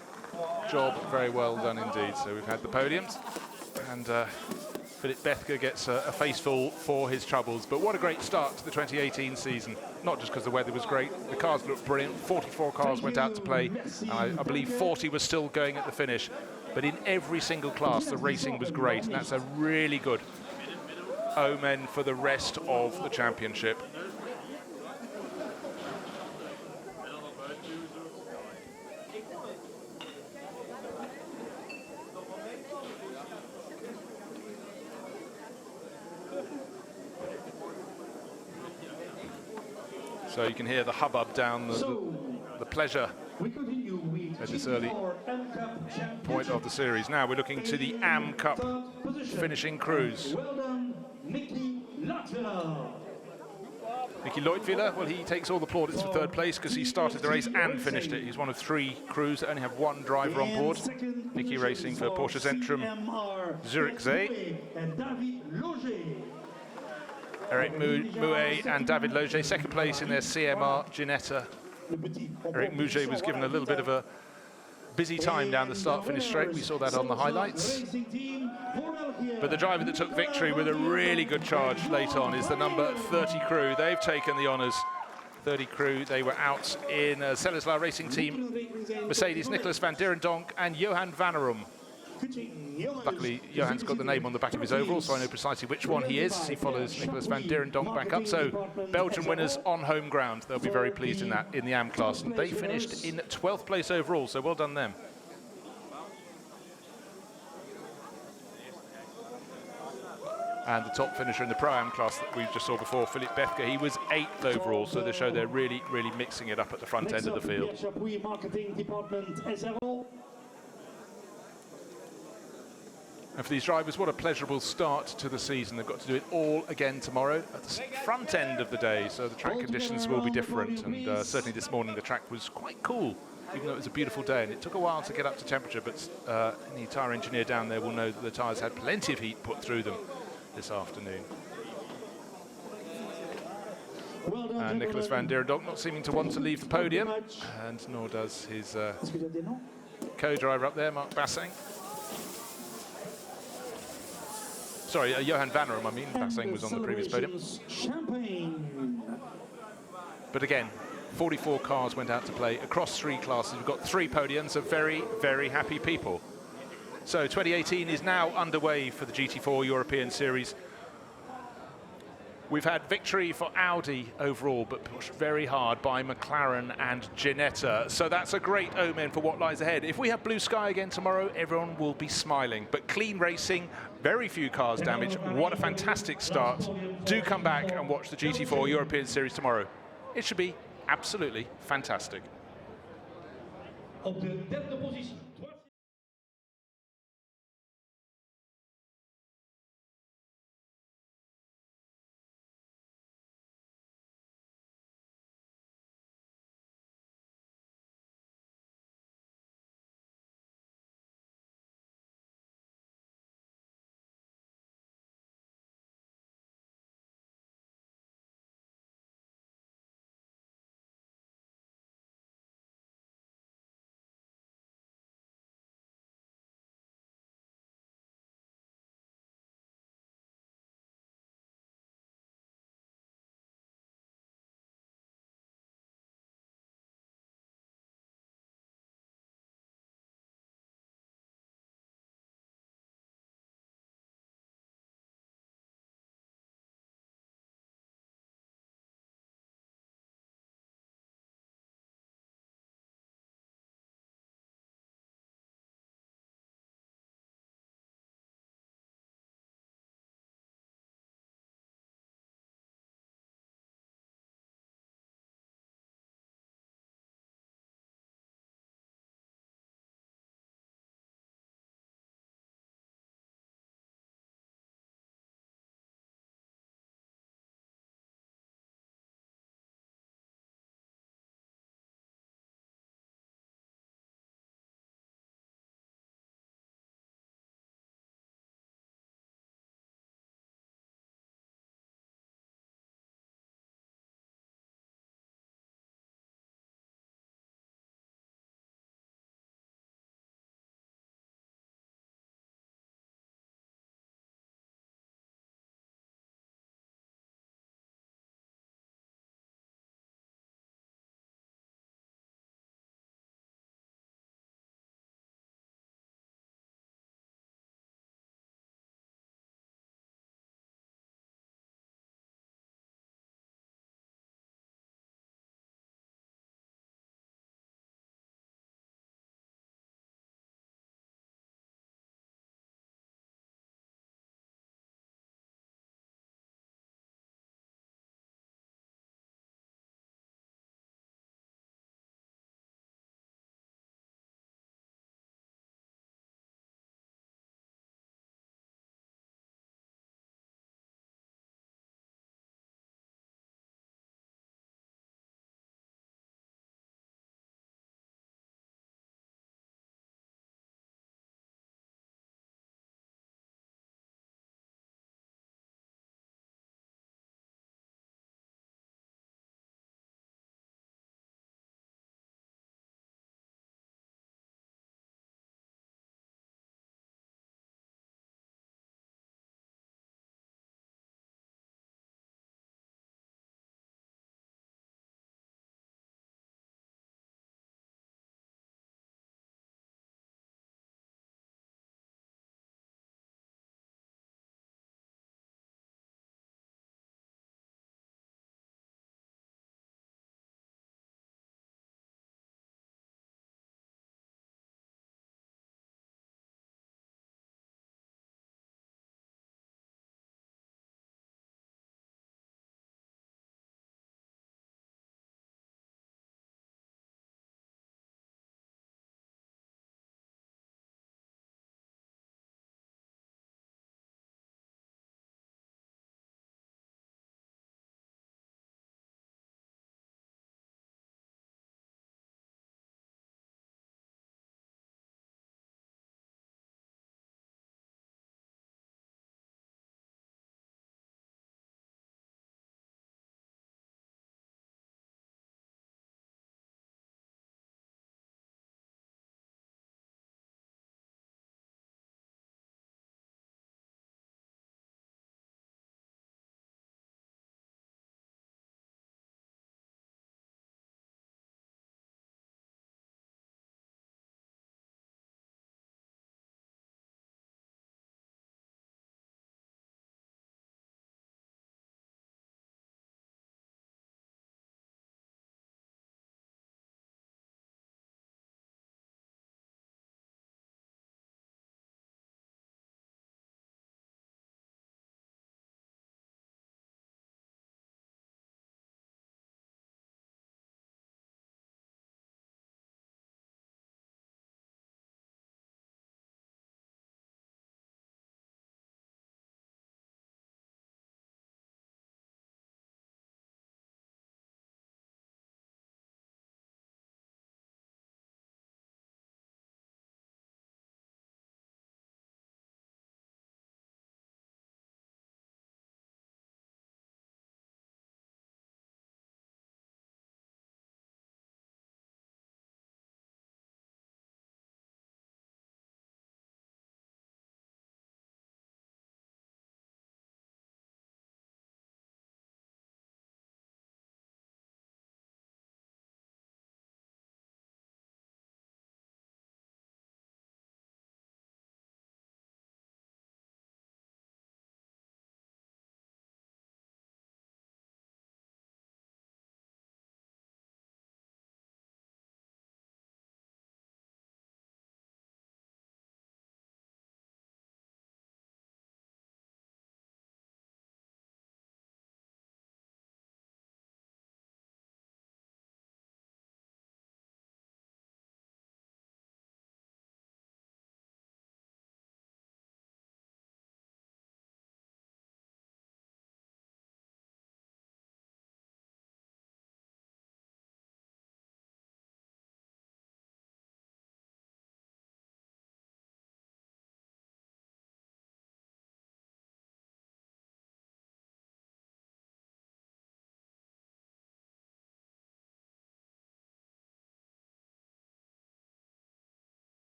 Job very well done indeed. So we've had the podiums, and Philippe Bethke gets a faceful for his troubles. But what a great start to the 2018 season. Not just because the weather was great, the cars looked brilliant. 44 cars went out to play. I believe 40 was still going at the finish. But in every single class, the racing was great. And that's a really good omen for the rest of the championship. So you can hear the hubbub down the pleasure at this early point of the series. Now we're looking to the AM Cup finishing crews. Well done, Nicky Latvala. Nicky Leutwiler, well, he takes all the plaudits for third place because he started the race and finished it. He's one of 3 crews that only have 1 driver on board. Nicky racing for Porsche Zentrum Zürichsee. And David Loger. Eric Mouet and David Loger, second place in their CMR Ginetta. Eric Mouet was given a little bit of a busy time down the start-finish straight. We saw that on the highlights. But the driver that took victory with a really good charge late on is the number 30 crew. They've taken the honours. 30 crew, they were out in Celeslar Racing Team, Mercedes, Nicolas van Dierendonck and Johan van Arum. Luckily, Johan's got the name on the back of his overall, so I know precisely which one he is. He follows Nicolas van Dierendonck back up. So Belgian winners on home ground. They'll be very pleased in the AM class. And they finished in 12th place overall, so well done them. And the top finisher in the Pro-Am class that we just saw before, Philippe Bethke, he was 8th overall, so they show they're really, really mixing it up at the front end of the field. And for these drivers, what a pleasurable start to the season. They've got to do it all again tomorrow at the front end of the day, so the track conditions will be different. And certainly this morning the track was quite cool, even though it was a beautiful day. And it took a while to get up to temperature, but any tyre engineer down there will know that the tyres had plenty of heat put through them this afternoon. And Nicolas van Dierendonck not seeming to want to leave the podium, and nor does his co-driver up there, Mark Basseng. Sorry, Johan van Arum, I mean. Basseng was on the previous podium. But again, 44 cars went out to play across 3 classes. We've got 3 podiums of very, very happy people. So 2018 is now underway for the GT4 European Series. We've had victory for Audi overall, but pushed very hard by McLaren and Ginetta. So that's a great omen for what lies ahead. If we have blue sky again tomorrow, everyone will be smiling. But clean racing, very few cars damaged. What a fantastic start. Do come back and watch the GT4 European Series tomorrow. It should be absolutely fantastic. Op de 3e positie.